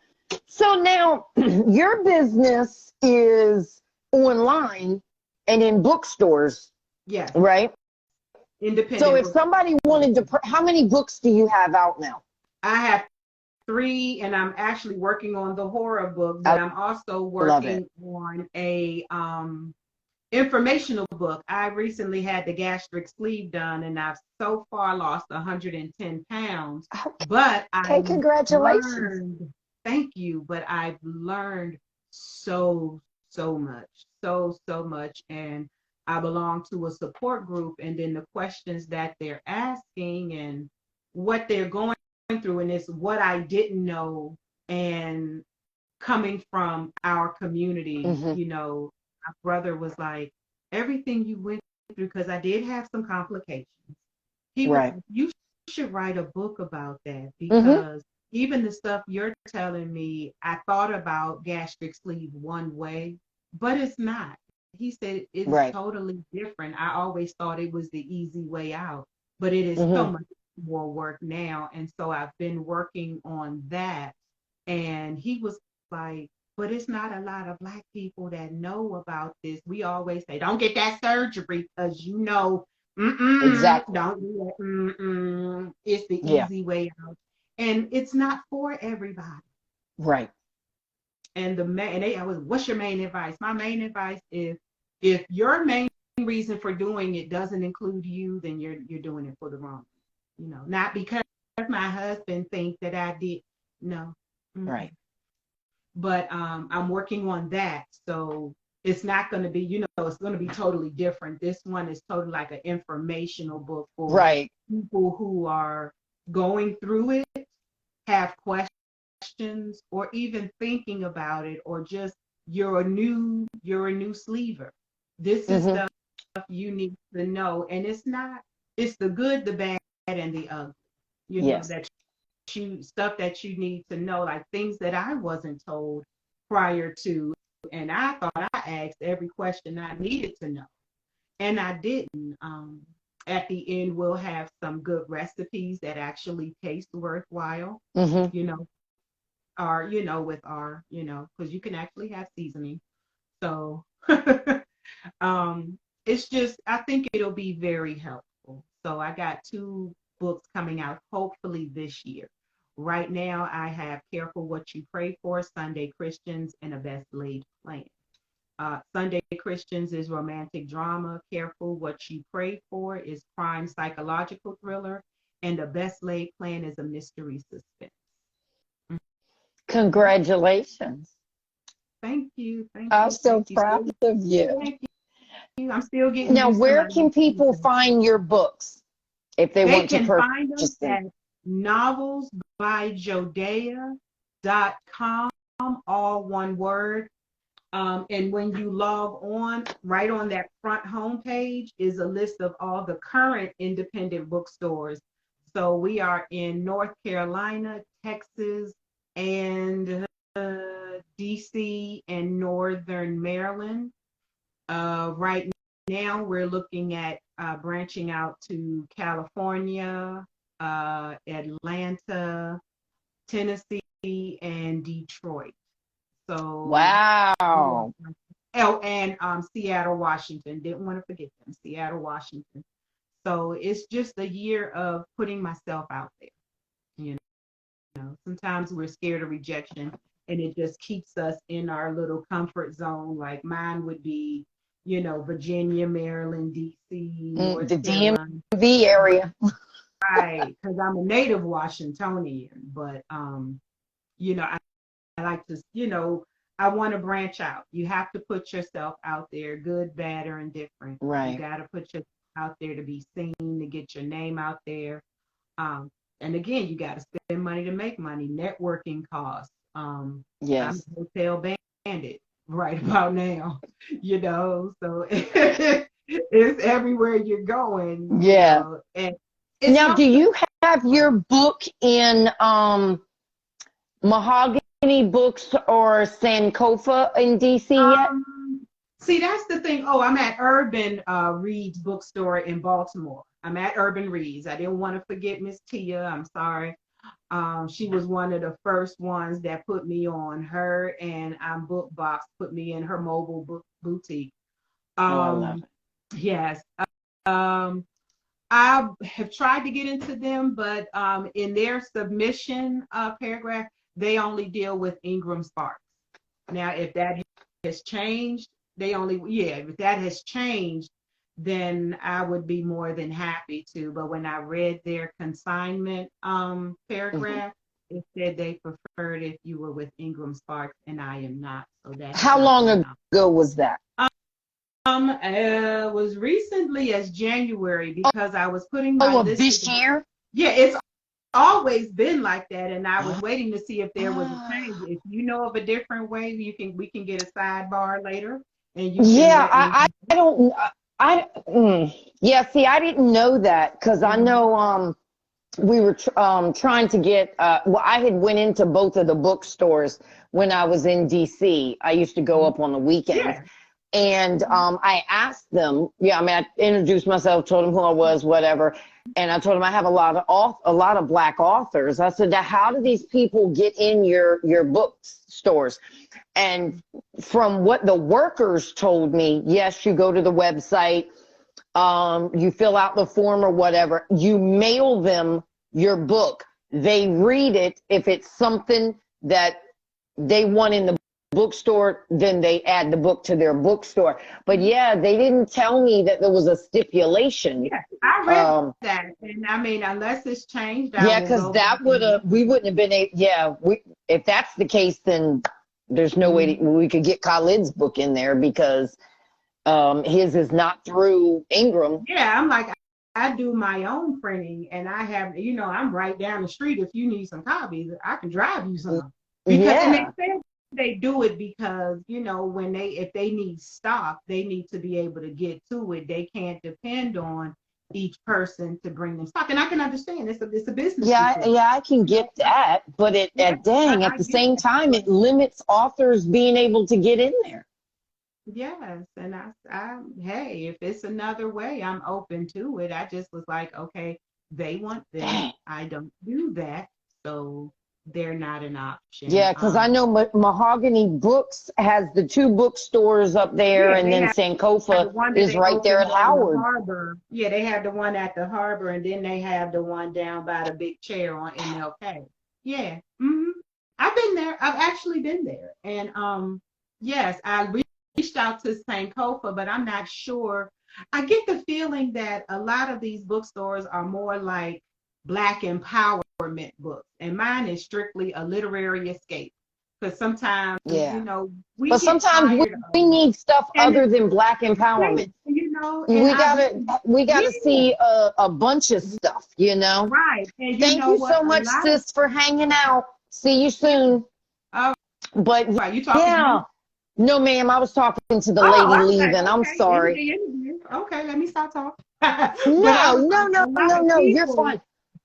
So now your business is online and in bookstores. Yeah. Right? Independent. So if somebody wanted to, how many books do you have out now? I have three, and I'm actually working on the horror book, but I I'm also love it. working on a informational book. I recently had the gastric sleeve done, and I've so far lost 110 pounds. But Okay, I congratulations. learned, thank you, but I've learned so, so much, so much. And I belong to a support group, and then the questions that they're asking and what they're going through, and it's what I didn't know. And coming from our community, Hmm. my brother was like, everything you went through, because I did have some complications. He was Right. like, you should write a book about that, Hmm. because even the stuff you're telling me, I thought about gastric sleeve one way, but it's not. He said it is Right. totally different. I always thought it was the easy way out, but it is so Hmm. much more work now. And so I've been working on that. And he was like, but it's not a lot of Black people that know about this. We always say, don't get that surgery because Exactly. don't do that. It's the Yeah. easy way out. And it's not for everybody. Right. And I was, what's your main advice? My main advice is, if your main reason for doing it doesn't include you, then you're doing it for the wrong. Not because my husband thinks that I did. No. Mm-mm. Right. But I'm working on that. So it's not going to be, it's going to be totally different. This one is totally like an informational book for Right. people who are going through it, have questions, or even thinking about it, or just you're a new sleever. This is Hmm. stuff you need to know, and it's the good, the bad, and the ugly. Yes. That stuff that you need to know, like things that I wasn't told prior to. And I thought I asked every question I needed to know, and I didn't. At the end, we'll have some good recipes that actually taste worthwhile, Hmm. you know, or, with our, because you can actually have seasoning. So um, it's just, I think it'll be very helpful. So I got two books coming out hopefully this year. Right now, I have Careful What You Pray For, Sunday Christians, and A Best Laid Plan. Sunday Christians is romantic drama. Careful What You Pray For is crime psychological thriller. And A Best Laid Plan is a mystery suspense. Mhm. Congratulations. Thank you. Thank I'm you. so Thank you. proud of you. Thank you. I'm still getting Now, used to where my can new people season. find your books if they They want to can find us purchase them? at novelsbyjodaea.com, all one word. And when you log on, right on that front homepage is a list of all the current independent bookstores. So we are in North Carolina, Texas, and DC, and Northern Maryland. Right now, we're looking at branching out to California, Atlanta, Tennessee, and Detroit. So, yeah. Wow. Oh, and Seattle, Washington. Didn't want to forget them, Seattle, Washington. So it's just a year of putting myself out there. You Sometimes we're scared of rejection, and it just keeps us in our little comfort zone. Like mine would be, Virginia, Maryland, DC, North The Carolina. DMV area. Right, because I'm a native Washingtonian, but I like to, I want to branch out. You have to put yourself out there, good, bad, or indifferent. You Right. got to put yourself out there to be seen, to get your name out there. Um, and again, you got to spend money to make money, networking costs. I'm Yes. a hotel bandit right about now, so it's everywhere you're going, Yeah. and it's Now, do also, you have your book in Mahogany Books or Sankofa in DC yet? see, that's the thing. Oh, I'm at Urban Reed's bookstore in Baltimore. I'm at Urban Reed's. I didn't want to forget Miss Tia. I'm sorry. She was one of the first ones that put me on. Her and Bookbox put me in her mobile book boutique. Oh, I love Um, yes. Um, I have tried to get into them, but in their submission paragraph, they only deal with Ingram Sparks. Now, if that has changed, if that has changed, then I would be more than happy to. But when I read their consignment paragraph, it said they preferred if you were with Ingram Sparks, and I am not. So that has How not long been done. ago was that? Was recently as January because I was putting my Oh, of list. this year? Yeah, it's always been like that, and I was waiting to see if there was a change. If you know of a different way, we can get a sidebar later, and you can Yeah, let me. I don't, yeah, see, I didn't know that because I know we were trying to get, well, I had went into both of the bookstores when I was in DC. I used to go up on the weekends. Yeah. And I asked them, I mean, I introduced myself, told them who I was, whatever. And I told them I have a lot of Black authors. I said, now, how do these people get in your bookstores? And from what the workers told me, yes, you go to the website, you fill out the form or whatever, you mail them your book. They read it. If it's something that they want in the bookstore, then they add the book to their bookstore. But yeah, they didn't tell me that there was a stipulation. Yeah, I read that, and I mean, unless it's changed, yeah, because that we wouldn't have been able. If that's the case, then there's no way we could get Khalid's book in there because his is not through Ingram. Yeah, I'm like, I do my own printing, and I have, I'm right down the street. If you need some copies, I can drive you some. Because and they said they do it because, if they need stock, they need to be able to get to it. They can't depend on each person to bring them stock. And I can understand it's a business. Yeah, I can get that, but at the same time, it limits authors being able to get in there. Yes, and hey, if it's another way, I'm open to it. I just was like, okay, they want them. I don't do that, so they're not an option. Yeah, because I know Mahogany Books has the 2 bookstores up there, and then Sankofa is right there at Howard. Harbor. Yeah, they have the one at the harbor, and then they have the one down by the big chair on MLK. Yeah, I've been there. I've actually been there, and yes, I reached out to Sankofa, but I'm not sure. I get the feeling that a lot of these bookstores are more like Black empowerment books, and mine is strictly a literary escape. Because sometimes, but sometimes we need stuff other than Black empowerment. We gotta see a bunch of stuff. Right. And Thank you so much, sis, for hanging out. See you soon. But you talking? No, ma'am, I was talking to the lady leaving. I'm sorry. Okay, let me stop talking. No, you're fine.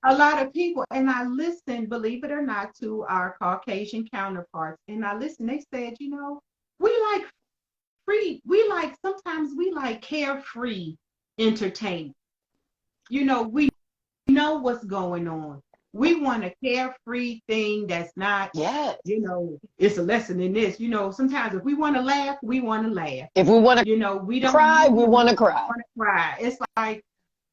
A lot of people, and I listened, believe it or not, to our Caucasian counterparts, and I listened. They said, we like sometimes we like carefree entertainment. We know what's going on. We want a carefree thing that's not, it's a lesson in this. Sometimes if we want to laugh, we want to laugh. If we want to we don't cry, we want to cry. It's like,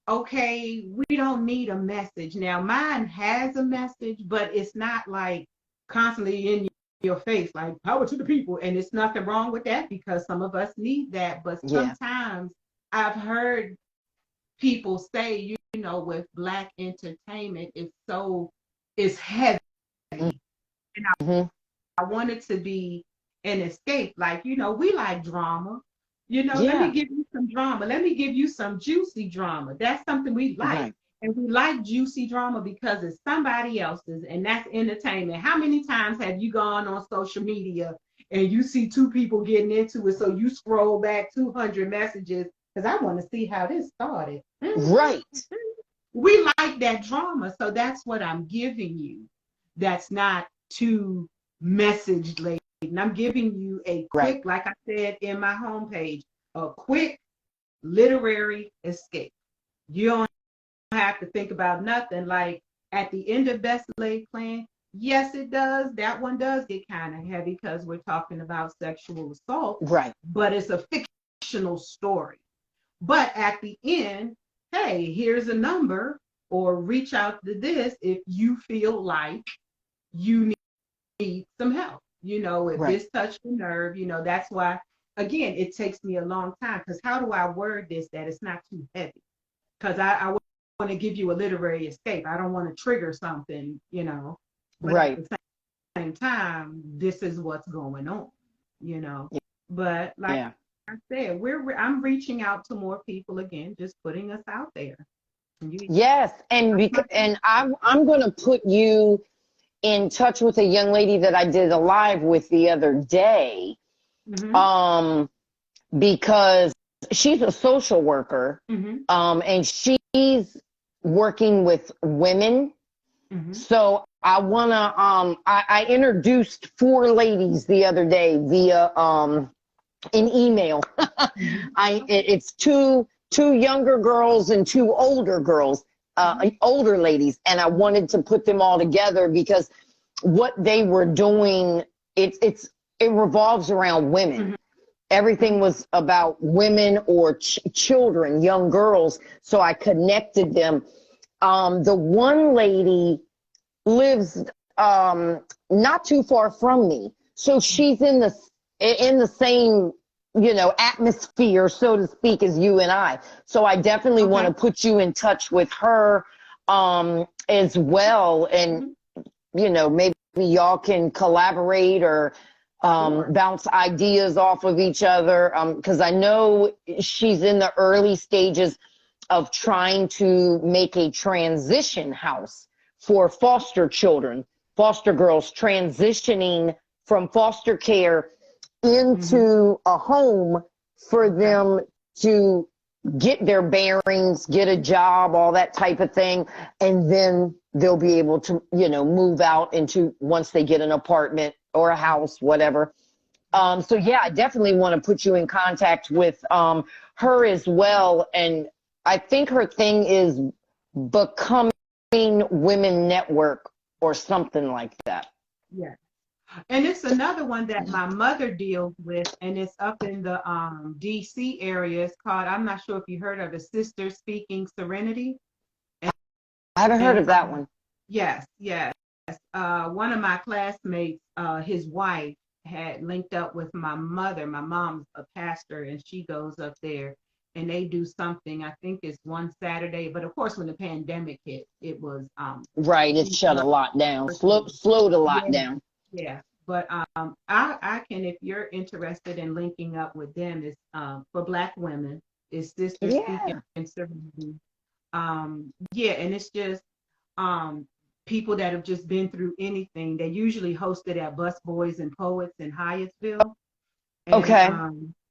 okay, we don't need a message. Now, mine has a message, but it's not like constantly in your face, like power to the people. And it's nothing wrong with that because some of us need that. But sometimes I've heard people say, with Black entertainment, it's heavy. And I want it to be an escape. Like, we like drama. Let me give you some drama. Let me give you some juicy drama. That's something we like. Right. And we like juicy drama because it's somebody else's, and that's entertainment. How many times have you gone on social media and you see 2 people getting into it, so you scroll back 200 messages because I want to see how this started. Right. We like that drama, so that's what I'm giving you. That's not too message laden. I'm giving you a quick, like I said in my homepage, a quick literary escape. You don't have to think about nothing. Like at the end of Best Laid Plan, yes, it does. That one does get kind of heavy because we're talking about sexual assault. Right. But it's a fictional story. But at the end, hey, here's a number, or reach out to this if you feel like you need some help. If Right. this touched the nerve, that's why, again, it takes me a long time, because how do I word this that it's not too heavy? Because I want to give you a literary escape. I don't want to trigger something, but at Right. the same time, this is what's going on, you know. But like Yeah. I said, I'm reaching out to more people again, just putting us out there. And Yes, and I'm going to put you in touch with a young lady that I did a live with the other day, mm-hmm, um, because she's a social worker, mm-hmm, and she's working with women. mm-hmm, So I introduced 4 ladies the other day via an email. mm-hmm, It's two younger girls and 2 older girls, mm-hmm, older ladies, and I wanted to put them all together because what they were doing, it revolves around women. mm-hmm, Everything was about women or children, young girls. So I connected them. The one lady lives not too far from me, so she's in the same atmosphere, so to speak, as you and I. So I definitely want okay. to put you in touch with her as well, and Mm-hmm. maybe y'all can collaborate or Sure. bounce ideas off of each other, because I know she's in the early stages of trying to make a transition house for foster children, foster girls transitioning from foster care Mm-hmm. into a home for Okay. them to get their bearings, get a job, all that type of thing. And then they'll be able to, move out into once they get an apartment or a house, whatever. So yeah, I definitely want to put you in contact with her as well. And I think her thing is Becoming Women Network or something like that. Yeah. And it's another one that my mother deals with, and it's up in the DC area. It's called, I'm not sure if you heard of it, Sister Speaking Serenity. And, I haven't heard and of that one. yes, yes. One of my classmates, his wife, had linked up with my mother. My mom's a pastor, and she goes up there, and they do something. I think it's one Saturday, but of course, when the pandemic hit, it was Right, it shut a lot down, slowed a lot yeah, down. yeah. But I can, if you're interested in linking up with them, is for Black women, is Sister Speaking Yeah, Serenity. Yeah, and it's just um, people that have just been through anything. They usually host it at Bus Boys and Poets in Hyattsville, and okay,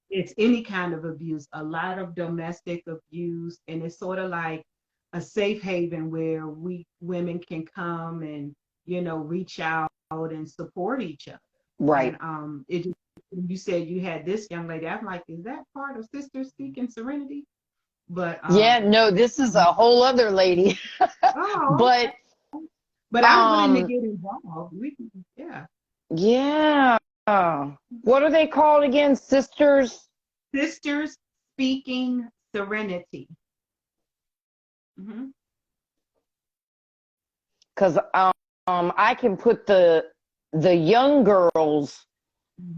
it's any kind of abuse, a lot of domestic abuse, and it's sort of like a safe haven where we women can come and reach out and support each other. And right. it just, you said you had this young lady. I'm like, is that part of Sister Speaking Serenity? But Yeah, no, this is a whole other lady. oh, But but I'm willing to um get involved. We can, yeah. yeah. What are they called again? Sisters? Sisters Speaking Serenity. Hmm. Because I can put the young girls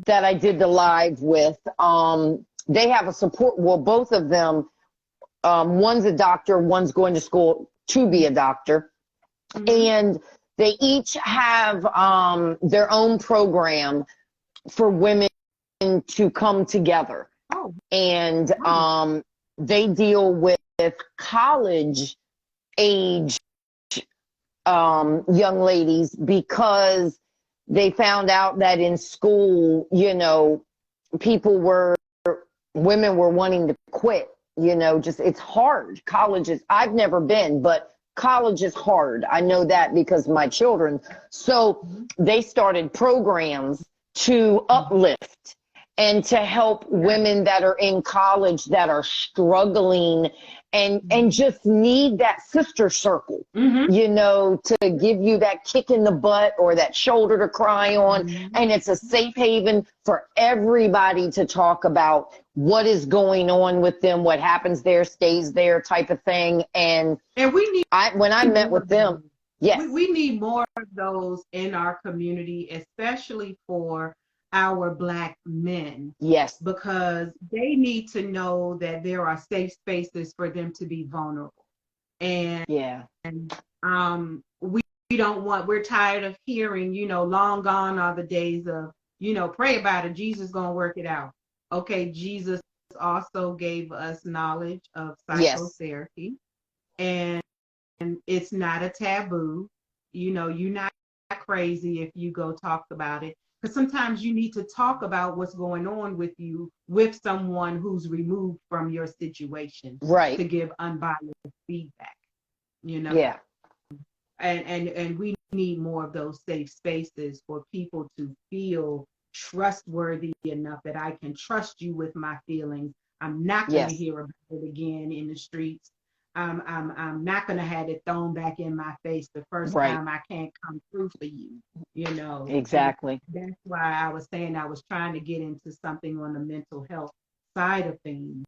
that I did the live with, they have a support, well, both of them, one's a doctor, one's going to school to be a doctor, Hmm. and they each have their own program for women to come together. Oh, And wonderful. they deal with college age young ladies because they found out that in school, people were, women were wanting to quit, just it's hard. College is, I've never been, but college is hard. I know that because my children. So Hmm. they started programs to Hmm. uplift and to help women that are in college that are struggling and just need that sister circle, you know, to give you that kick in the butt or that shoulder to cry on. And it's a safe haven for everybody to talk about what is going on with them, what happens there stays there type of thing. And we need, when I met with them, yes, we need more of those in our community, especially for our Black men. Yes. Because they need to know that there are safe spaces for them to be vulnerable. And we don't want, we're tired of hearing, you know, long gone are the days of, you know, pray about it, Jesus gonna work it out. Okay, Jesus also gave us knowledge of psychotherapy. And it's not a taboo. You know, you're not crazy if you go talk about it. Because sometimes you need to talk about what's going on with you with someone who's removed from your situation, to give unbiased feedback, you know? Yeah. And we need more of those safe spaces for people to feel trustworthy enough that I can trust you with my feelings. I'm not going to hear about it again in the streets. I'm not going to have it thrown back in my face the first time I can't come through for you, you know. Exactly. And that's why I was saying I was trying to get into something on the mental health side of things.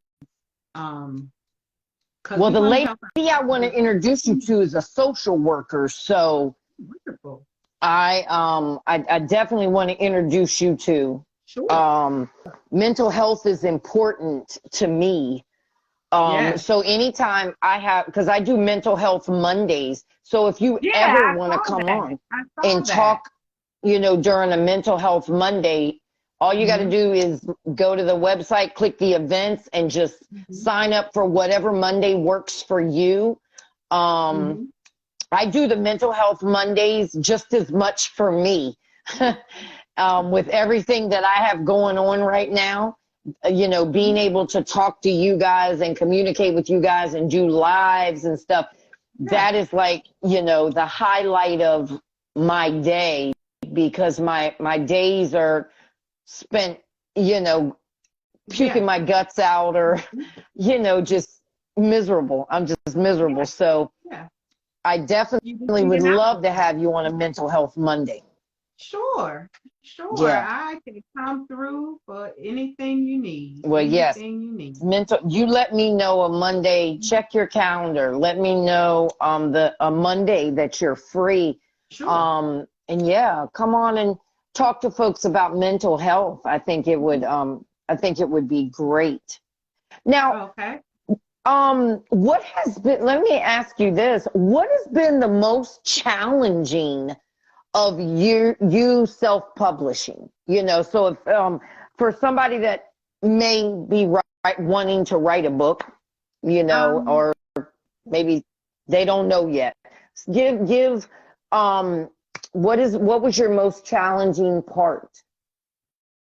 Well, the lady I want to introduce you to is a social worker, so wonderful. I definitely want to introduce you to. Sure. Mental health is important to me. So anytime I have, because I do mental health Mondays. So if you ever want to come on and talk, you know, during a mental health Monday, all you got to do is go to the website, click the events, and just sign up for whatever Monday works for you. I do the mental health Mondays just as much for me. With everything that I have going on right now, you know, being able to talk to you guys and communicate with you guys and do lives and stuff, that is like, you know, the highlight of my day, because my days are spent, you know, puking my guts out or, you know, just miserable. I'm just miserable. So I definitely would love to have you on a mental health Monday. Sure. I can come through for anything you need. Well, anything you need. You let me know a Monday. Check your calendar. Let me know a Monday that you're free. Sure. And come on and talk to folks about mental health. I think it would be great. Now, what has been, let me ask you this, what has been the most challenging of you self-publishing? You know, so if for somebody that may be wanting to write a book, you know, or maybe they don't know yet, give what was your most challenging part?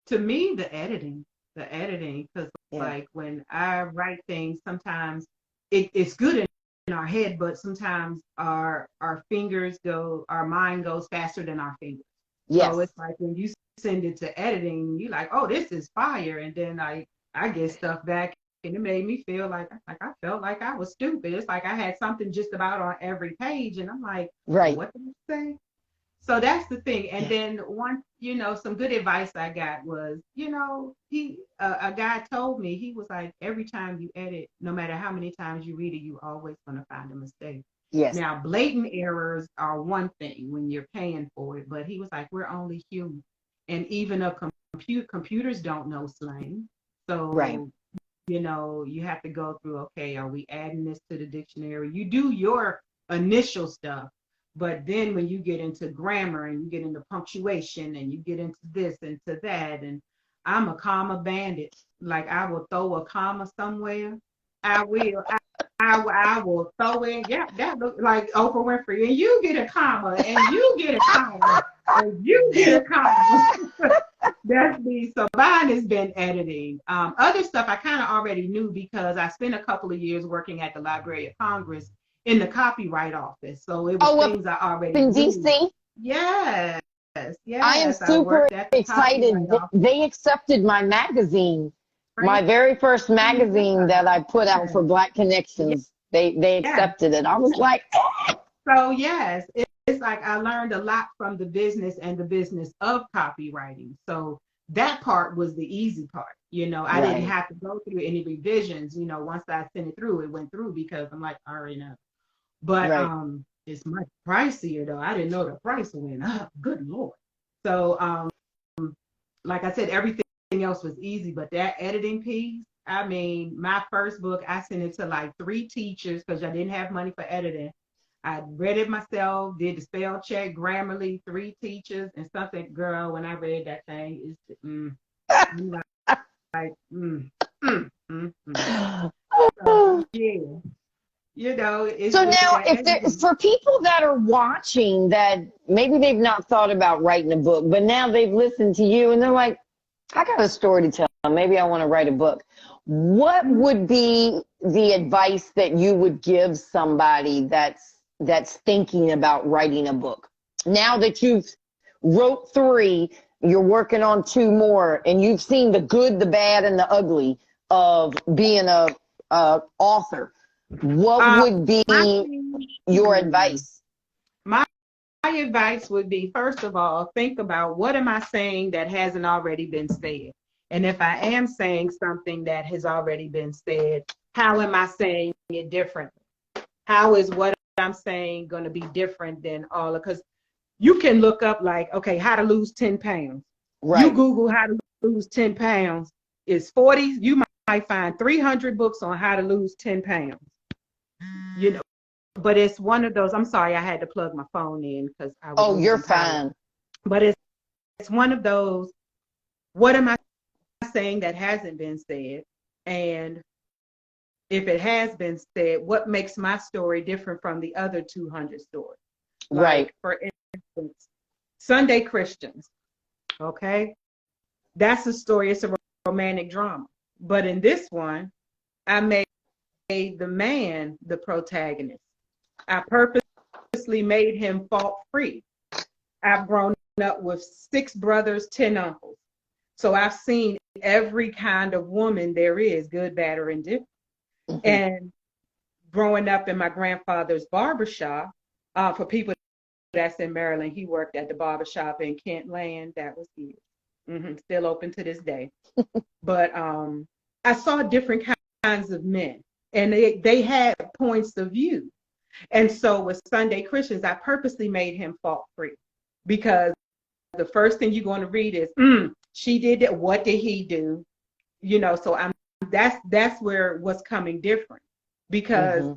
To me, the editing, because like when I write things, sometimes it's good in our head, but sometimes our mind goes faster than our fingers. So it's like when you send it to editing, you like, oh, this is fire, and then I get stuff back, and it made me feel like I felt like I was stupid. It's like I had something just about on every page, and I'm like, what did I say? So that's the thing. And then one, you know, some good advice I got was, you know, a guy told me, he was like, every time you edit, no matter how many times you read it, you always gonna find a mistake. Now, blatant errors are one thing when you're paying for it, but he was like, we're only human. And even computers don't know slang. So, you know, you have to go through, okay, are we adding this to the dictionary? You do your initial stuff. But then when you get into grammar and you get into punctuation and you get into this and to that, and I'm a comma bandit. Like I will throw a comma somewhere. I will throw in, that looks like Oprah Winfrey. And you get a comma, and you get a comma, and you get a comma. That's me. So mine has been editing. Other stuff I kind of already knew because I spent a couple of years working at the Library of Congress in the copyright office. So it was things I already in knew. DC? Yeah. I am yes. I super worked at the excited. copyright office. They accepted my magazine, my Right? very first magazine that I put out for Yes. Black Connections. They Yes. accepted it. I was like, So yes, it's like I learned a lot from the business and the business of copywriting. So that part was the easy part. I didn't right, have to go through any revisions. Once I sent it through, it went through because I'm like, I already know. But right. it's much pricier though. I didn't know the price went up. Good Lord. So like I said, everything else was easy, but that editing piece, I mean, my first book, I sent it to like 3 teachers because I didn't have money for editing. I read it myself, did the spell check, Grammarly, 3 teachers, and something. Girl, when I read that thing, I'm like, So, yeah, So it's now, that if there, editing. for people that are watching that maybe they've not thought about writing a book, but now they've listened to you and they're like, I got a story to tell. Maybe I want to write a book. What would be the advice that you would give somebody that's thinking about writing a book? Now that you've wrote 3, you're working on 2 more, and you've seen the good, the bad, and the ugly of being a author. What Uh, would be my your thing, advice? my advice would be, first of all, think about what am I saying that hasn't already been said? And if I am saying something that has already been said, how am I saying it differently? How is what I'm saying going to be different than all of, because you can look up like, okay, how to lose 10 pounds. You Right. Google how to lose 10 pounds is 40, you might find 300 books on how to lose 10 pounds. You know, but it's one of those, I'm sorry, I had to plug my phone in because I was Oh, you're losing power. fine. But it's one of those, what am I saying that hasn't been said? And if it has been said, what makes my story different from the other 200 stories? Right. Like, for instance, Sunday Christians, okay? That's a story, it's a romantic drama. But in this one, I made the man the protagonist. I purposely made him fault free. I've grown up with 6 brothers, 10 uncles. So I've seen every kind of woman there is, good, bad, or indifferent. Mm-hmm. And growing up in my grandfather's barbershop, for people that's in Maryland, he worked at the barbershop in Kentland. That was huge. Still open to this day. But I saw different kinds of men, and they had points of view. And so with Sunday Christians, I purposely made him fault free, because the first thing you're going to read is, she did that. What did he do? So that's where what's coming different, because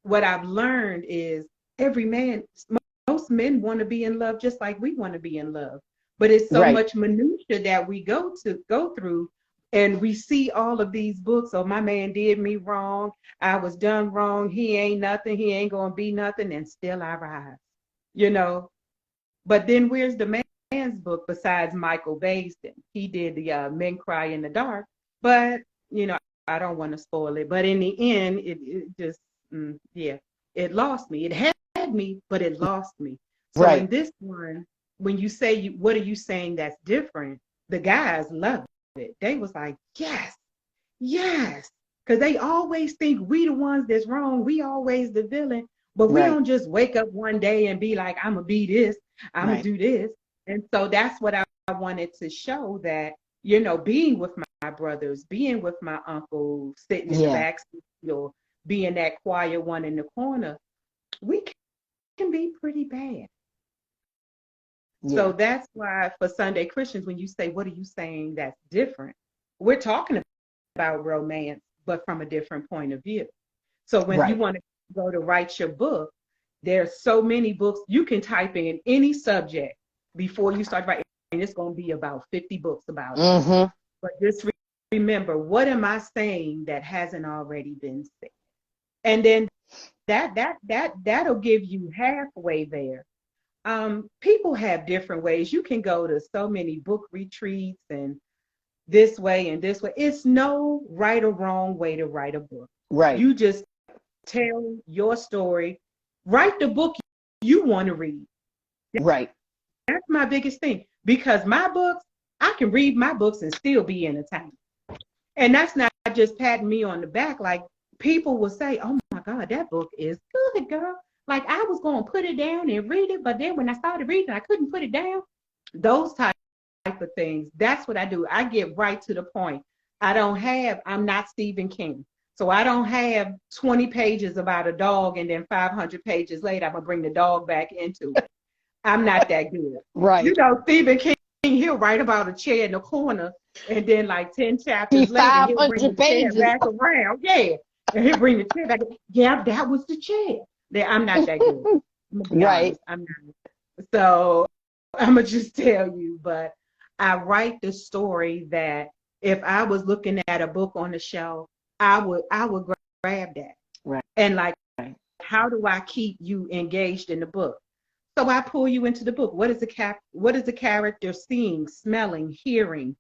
what I've learned is every man, most men want to be in love just like we want to be in love. But it's so Right. much minutia that we go through, and we see all of these books. Oh, my man did me wrong. I was done wrong. He ain't nothing. He ain't gonna be nothing. And still I rise. You know. But then where's the man's book besides Michael Baisden? He did the Men Cry in the Dark. But I don't want to spoil it. But in the end, it just it lost me. It had me, but it lost me. So in Right. this one, when you say what are you saying that's different, the guys loved it. They was like, yes, yes, because they always think we the ones that's wrong. We always the villain, but we Right. don't just wake up one day and be like, I'm gonna be this, I'm gonna Right. do this. And so that's what I wanted to show, that being with my brothers, being with my uncle, sitting in the Yeah. back seat, or being that quiet one in the corner, we can be pretty bad. So Yeah. that's why for Sunday Christians, when you say, what are you saying that's different? We're talking about romance, but from a different point of view. So when you Right. want to go to write your book, there's so many books you can type in any subject before you start writing. And it's going to be about 50 books about it. Mm-hmm. But just remember, what am I saying that hasn't already been said? And then that'll give you halfway there. People have different ways. You can go to so many book retreats and this way and this way. It's no right or wrong way to write a book. Right. You just tell your story, write the book you want to read. Right. my biggest thing. Because my books, I can read my books and still be entertained. And that's not just patting me on the back. Like, people will say, oh my God, that book is good, girl. Like, I was going to put it down and read it, but then when I started reading, I couldn't put it down. Those type of things. That's what I do. I get right to the point. I'm not Stephen King. So I don't have 20 pages about a dog and then 500 pages later, I'm going to bring the dog back into it. I'm not that good. Right. You know, Stephen King, he'll write about a chair in the corner, and then like 10 chapters later, he'll bring the chair back around. Yeah. And he'll bring the chair back. Yeah, that was the chair. I'm not that good. Right. I'm not. So I'm going to just tell you, but I write the story that if I was looking at a book on the shelf, I would grab that. Right. And like, how do I keep you engaged in the book? So I pull you into the book. What is the character seeing, smelling, hearing?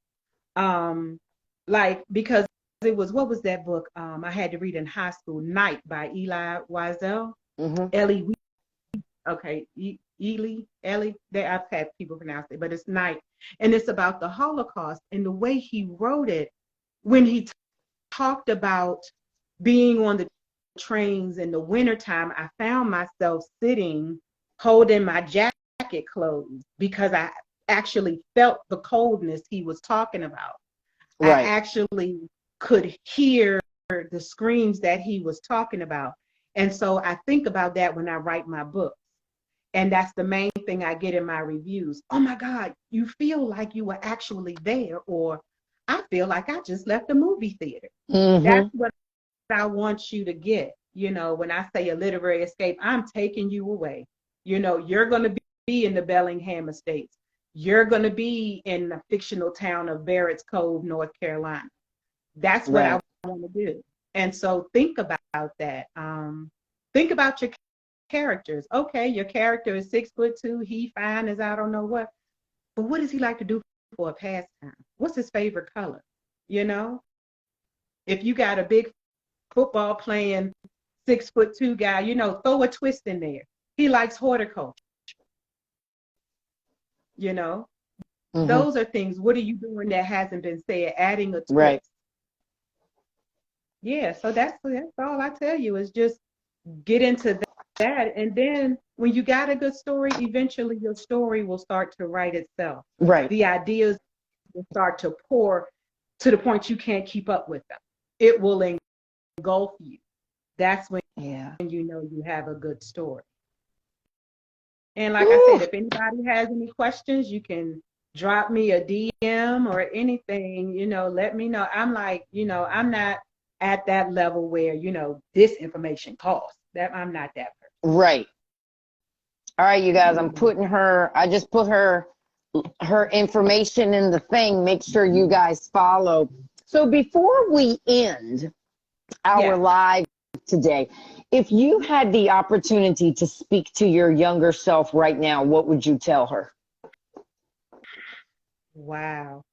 Because it was, what was that book? I had to read in high school, Night by Elie Wiesel. Ellie, okay, Ellie. I've had people pronounce it, but it's Night, and it's about the Holocaust. And the way he wrote it, when he talked about being on the trains in the wintertime, I found myself sitting holding my jacket closed because I actually felt the coldness he was talking about. Right. I actually could hear the screams that he was talking about. And so I think about that when I write my books. And that's the main thing I get in my reviews. Oh my God, you feel like you were actually there, or I feel like I just left the movie theater. That's what I want you to get. You know, when I say a literary escape, I'm taking you away. You know, you're going to be in the Bellingham Estates. You're going to be in the fictional town of Barrett's Cove, North Carolina. That's what I want to do. And so think about that. Think about your characters. Okay, your character is 6'2", he fine as I don't know what. But what does he like to do for a pastime? What's his favorite color? You know? If you got a big football playing 6'2" guy, you know, throw a twist in there. He likes horticulture. You know? Those are things. What are you doing that hasn't been said? Adding a twist. Right. Yeah, so that's all I tell you is just get into that. And then when you got a good story, eventually your story will start to write itself. Right. The ideas will start to pour to the point you can't keep up with them. It will engulf you. That's when you know you have a good story. And like I said, if anybody has any questions, you can drop me a DM or anything, you know, let me know. I'm like, you know, I'm not at that level where, you know, this information costs. That I'm not that person. Right. All right, you guys, I just put her information in the thing. Make sure you guys follow. So before we end our live today, if you had the opportunity to speak to your younger self right now, what would you tell her? Wow.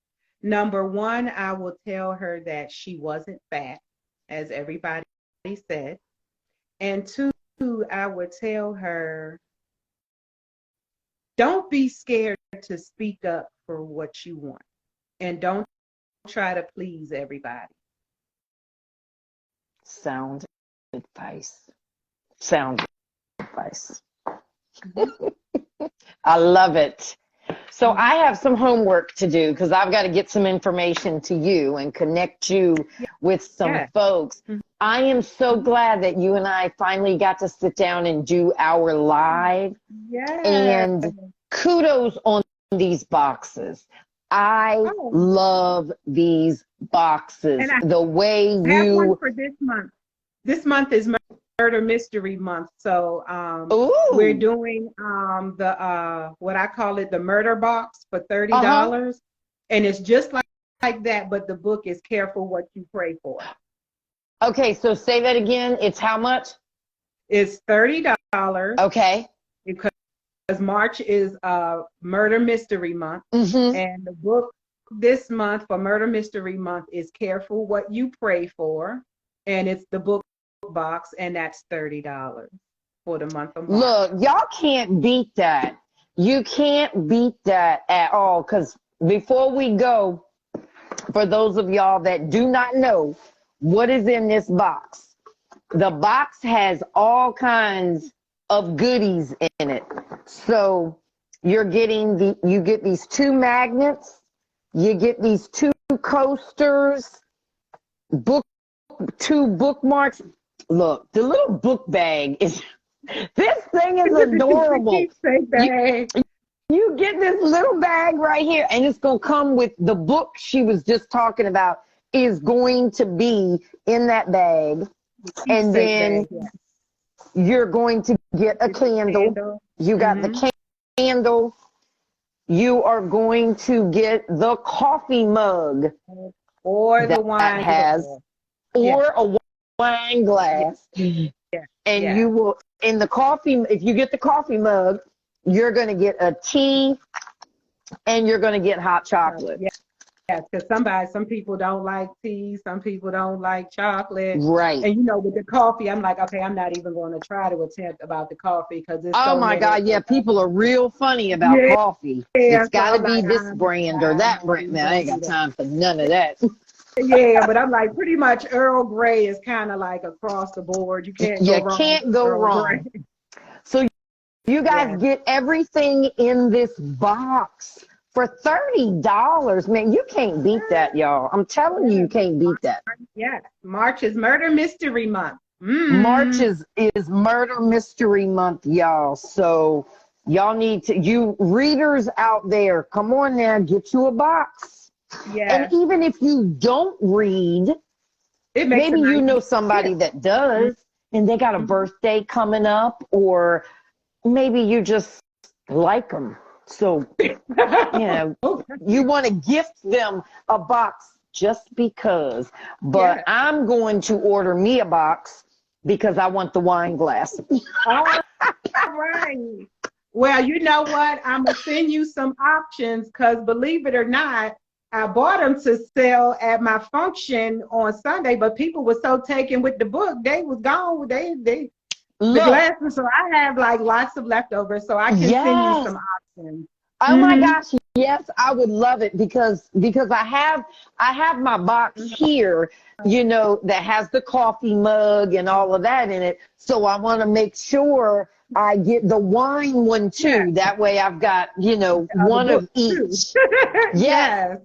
Number one, I will tell her that she wasn't fat, as everybody said. And two, I would tell her, don't be scared to speak up for what you want. And don't try to please everybody. Sound advice. Sound advice. I love it. So I have some homework to do because I've got to get some information to you and connect you with some folks. I am so glad that you and I finally got to sit down and do our live. And kudos on these boxes. I love these boxes. The way you have one for this month. This month is Murder Mystery Month, so we're doing the what I call it, the murder box for $30, and it's just like that, but the book is Careful What You Pray For. Okay, so say that again. It's how much? It's $30. Okay. Because March is Murder Mystery Month, and the book this month for Murder Mystery Month is Careful What You Pray For, and it's the book box, and that's $30 for the month of March. Look, y'all can't beat that. You can't beat that at all. Because before we go, for those of y'all that do not know what is in this box, the box has all kinds of goodies in it. So you get these 2 magnets, you get these 2 coasters, 2 bookmarks. Look, the little book bag is, this thing is adorable. You get this little bag right here, and it's going to come with the book she was just talking about is going to be in that bag. And then you're going to get a candle. You got the candle. You are going to get the coffee mug. Or the wine glass. Or a wine glass. And you will, in the coffee, if you get the coffee mug, you're going to get a tea and you're going to get hot chocolate. Yes, because some people don't like tea, some people don't like chocolate. Right. And with the coffee, I'm like, okay, I'm not even going to try to attempt about the coffee because it's oh my God, yeah, people are real funny about coffee. It's got to be this brand or that brand. Man, I ain't got time for none of that. Yeah, but I'm like, pretty much Earl Grey is kind of like across the board. You can't go wrong. So you guys get everything in this box for $30. Man, you can't beat that, y'all. I'm telling you, you can't beat that. Yes, March is Murder Mystery Month. March is Murder Mystery Month, y'all. So y'all need to, you readers out there, come on now, get you a box. And even if you don't read, maybe you know somebody that does, and they got a birthday coming up, or maybe you just like them. So, you want to gift them a box just because. But I'm going to order me a box because I want the wine glass. All right. Well, you know what? I'm going to send you some options because believe it or not, I bought them to sell at my function on Sunday, but people were so taken with the book, they was gone. The glasses, so I have like lots of leftovers, so I can send you some options. Oh my gosh, yes, I would love it because I have my box here, that has the coffee mug and all of that in it. So I want to make sure I get the wine one too. That way I've got, one of each. Yes.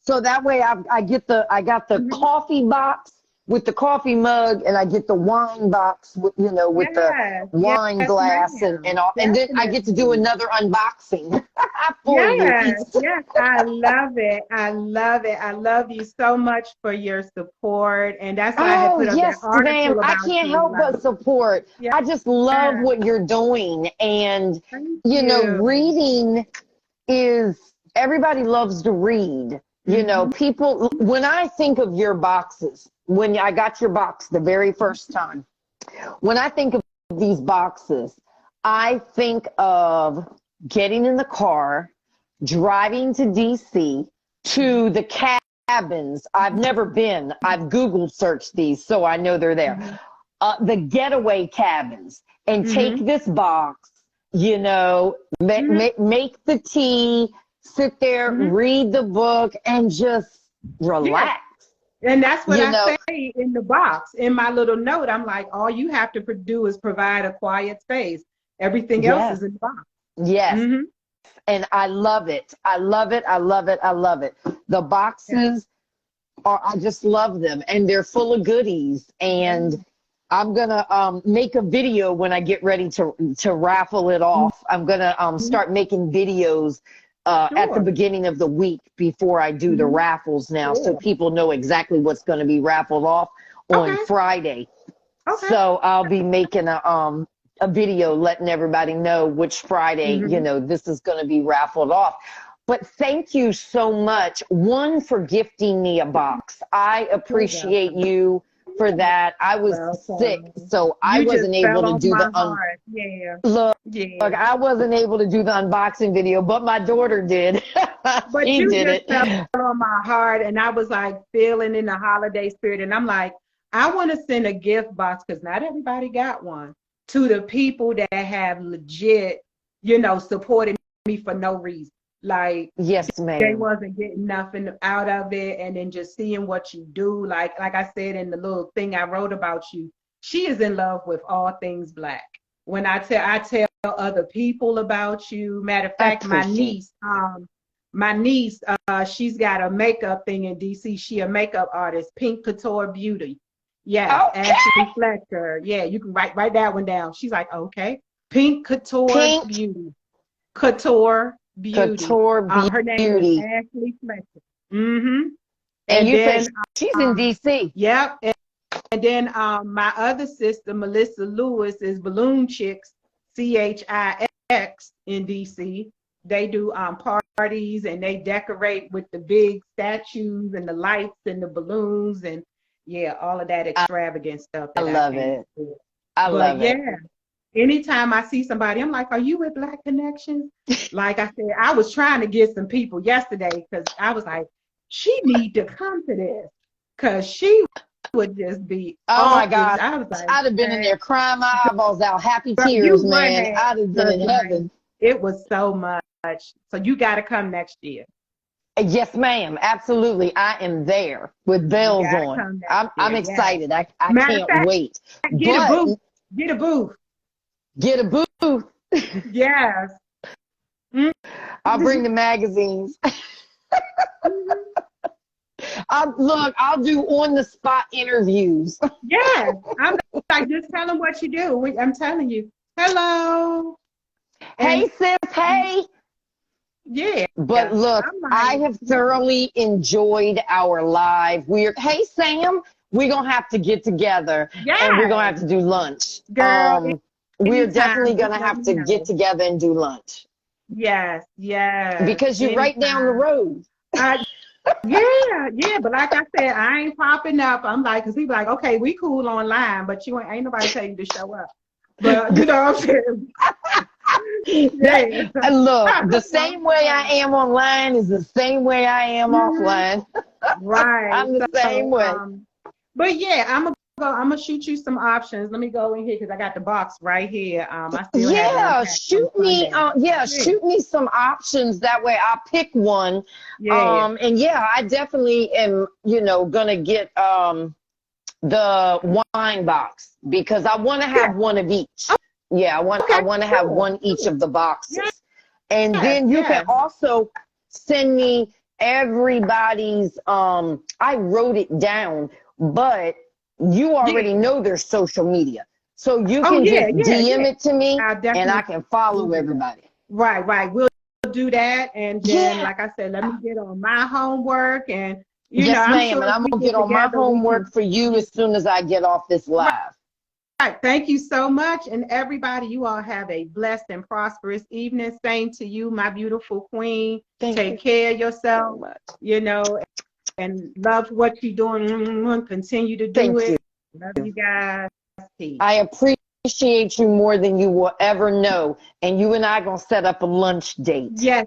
So that way I got the coffee box with the coffee mug, and I get the wine box with, with the wine glass and all. And then I get to do another unboxing for you. Yes, I love it. I love you so much for your support. And that's why I had put up that article about I can't help but support. I just love what you're doing. And, reading is, everybody loves to read. People, when I think of your boxes, when I got your box the very first time, when I think of these boxes, I think of getting in the car, driving to DC, to the cabins. I've never been. I've Google searched these, so I know they're there. The getaway cabins. And take this box, make the tea, sit there, read the book, and just relax. And that's what I say in the box. In my little note, I'm like, all you have to do is provide a quiet space. Everything else is in the box. Yes. And I love it. I love it. I love it. I love it. The boxes I just love them. And they're full of goodies. And I'm going to make a video when I get ready to raffle it off. I'm going to start making videos at the beginning of the week before I do the raffles now, so people know exactly what's going to be raffled off on Friday. So I'll be making a video letting everybody know which Friday, this is going to be raffled off. But thank you so much, one, for gifting me a box. I appreciate you for that. I was sick, so I wasn't able to do the Look, I wasn't able to do the unboxing video, but my daughter did. But she you did just fell on my heart, and I was like feeling in the holiday spirit, and I'm like, I want to send a gift box because not everybody got one to the people that have legit, supporting me for no reason. Like, Yes, they ma'am. wasn't getting nothing out of it. And then just seeing what you do, like I said in the little thing I wrote about you, she is in love with all things Black. When I tell other people about you. Matter of I fact, appreciate it. my niece, she's got a makeup thing in DC. She a makeup artist, Pink Couture Beauty. Yes, Okay. Ashley Fletcher. Yeah, you can write that one down. She's like, okay. Pink Couture Pink Beauty. Couture Beauty. Couture Her name is Beauty. Ashley Fletcher. Mm-hmm. And And you say then, she's in um, DC. yep. And then my other sister, Melissa Lewis, is Balloon Chicks, CHIX in DC. They do parties and they decorate with the big statues and the lights and the balloons and yeah, all of that I, extravagant stuff I that I love can't it. afford. I But love it. yeah, anytime I see somebody, I'm like, are you with Black Connections? Like I said, I was trying to get some people yesterday because I was like, she need to come to this because she would just be Oh my off this. God. I was like, I'd have been in there crying my eyeballs out, happy girl, tears, you would man. have, I'd have been because in like heaven. it was so much. So you got to come next year. Yes, ma'am. Absolutely. I am there with You bells got to on. come next I'm year. Yeah. excited. I Matter of can't fact, wait. get a But booth. Get a booth. get a booth. Yes. Mhm. I'll bring the magazines. I'll do on the spot interviews. Yes. I'm like, just tell them what you do. I'm telling you. Hello. Hey, And sis. Hey. yeah, But look, I'm I like, have thoroughly enjoyed our live. Hey, Sam, we're going to have to get together and we're going to yes, have to do lunch. girl, We're definitely anytime, going just to let have me to get know. together and do lunch Yes, yes, because you're right down the anytime. road. Uh, yeah, but like I said, I ain't popping up. I'm like, cause he be like, okay, we cool online, but you ain't nobody tell you to show up. But you know what I'm saying? That, Yeah. look, the same way I am online is the same way I am Mhm. offline. Right. I'm the same So, way. but yeah, I'm gonna shoot you some options. Let me go in here because I got the box right here. I still haven't Yeah, unpacked from Sunday. Yeah. shoot me some options. That way I'll pick one. Yeah. And yeah, I definitely am, gonna get the wine box because I want to Yeah. have one of each. Yeah, I Okay. want to have Cool. one each Cool. of the boxes. And Yes. then you can Yes. also send me everybody's I wrote it down, but you Yeah. already know their social media. So you Oh can yeah. just Yeah. DM Yeah. it to me I'll and I definitely can follow do that. everybody. Right. Right. We'll do that, and then, Yeah. like I said, let me get on my homework, and Yes, I'm ma'am. sure And if I'm we gonna get get on my together, we homework can. for you as soon as I get off this live. Right. Thank you so much. And everybody, you all have a blessed and prosperous evening. Same to you, my beautiful queen. Thank Take you care of so yourself, much. you know, and love what you're doing. Continue to do Thank you. it. Love you guys. Peace. I appreciate you more than you will ever know. And you and I gonna set up a lunch date Yes,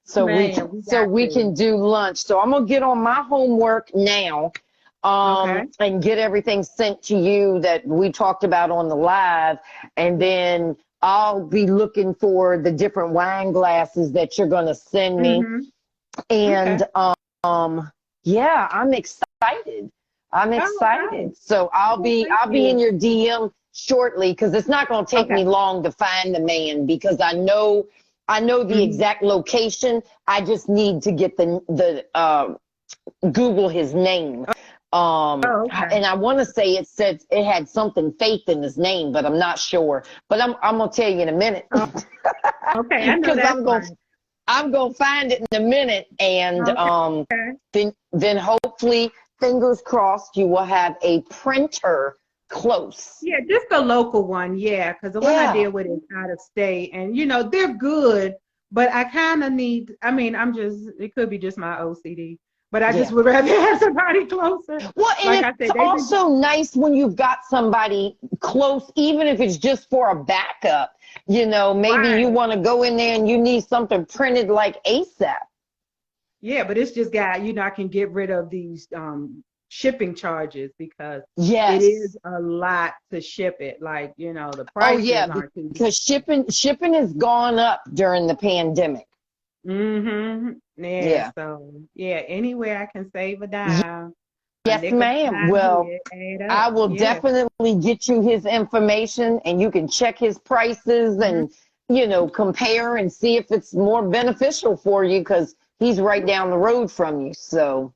so ma'am. We so got we to. can do lunch. So I'm gonna get on my homework now, Okay. and get everything sent to you that we talked about on the live, and then I'll be looking for the different wine glasses that you're gonna send me. Mm-hmm. Okay. And yeah, I'm excited. I'm Oh, okay. excited. So Well, thank I'll be in you. your DM shortly because it's not going to take Okay. me long to find the man because I know the Mm-hmm. exact location. I just need to get the Google his name. Oh, okay. And I want to say it said it had something faith in his name, but I'm not sure. But I'm gonna tell you in a minute Oh, okay. I know because that's right. I'm gonna find it in a minute, and Okay. then hopefully, fingers crossed, you will have a printer close. Yeah, just a local one. Yeah, because the one I Yeah, deal with is out of state, and they're good, but I kind of need. I mean, it could be just my OCD, but I just yeah. would rather have somebody closer. Well, Like and I it's said, they've been. also nice when you've got somebody close, even if it's just for a backup. Maybe you Right. want to go in there and you need something printed like ASAP. Yeah, but it's just got, I can get rid of these shipping charges, because it Yes. is a lot to ship it. Like, the Oh prices yeah, aren't too. because shipping has gone up during the pandemic. Mm-hmm. Yeah. Yeah. So yeah, anywhere I can save a dime, a Yes, nickel ma'am. dime Well, here, add I up. will Yeah. definitely get you his information and you can check his prices Hmm. and, compare and see if it's more beneficial for you because he's right down the road from you. So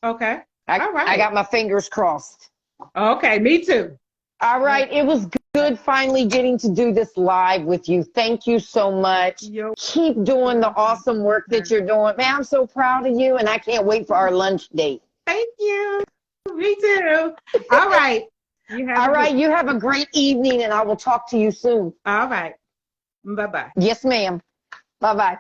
Okay. I, All I right. got my fingers crossed. Okay. Me too. All right. It was good finally getting to do this live with you. Thank you so much. You're Keep doing the welcome. awesome work that you're doing. Man, I'm so proud of you and I can't wait for our lunch date. Thank you. Me too. All right. You have All a good right. one. You have a great evening and I will talk to you soon. All right. Bye bye. Yes, ma'am. Bye-bye.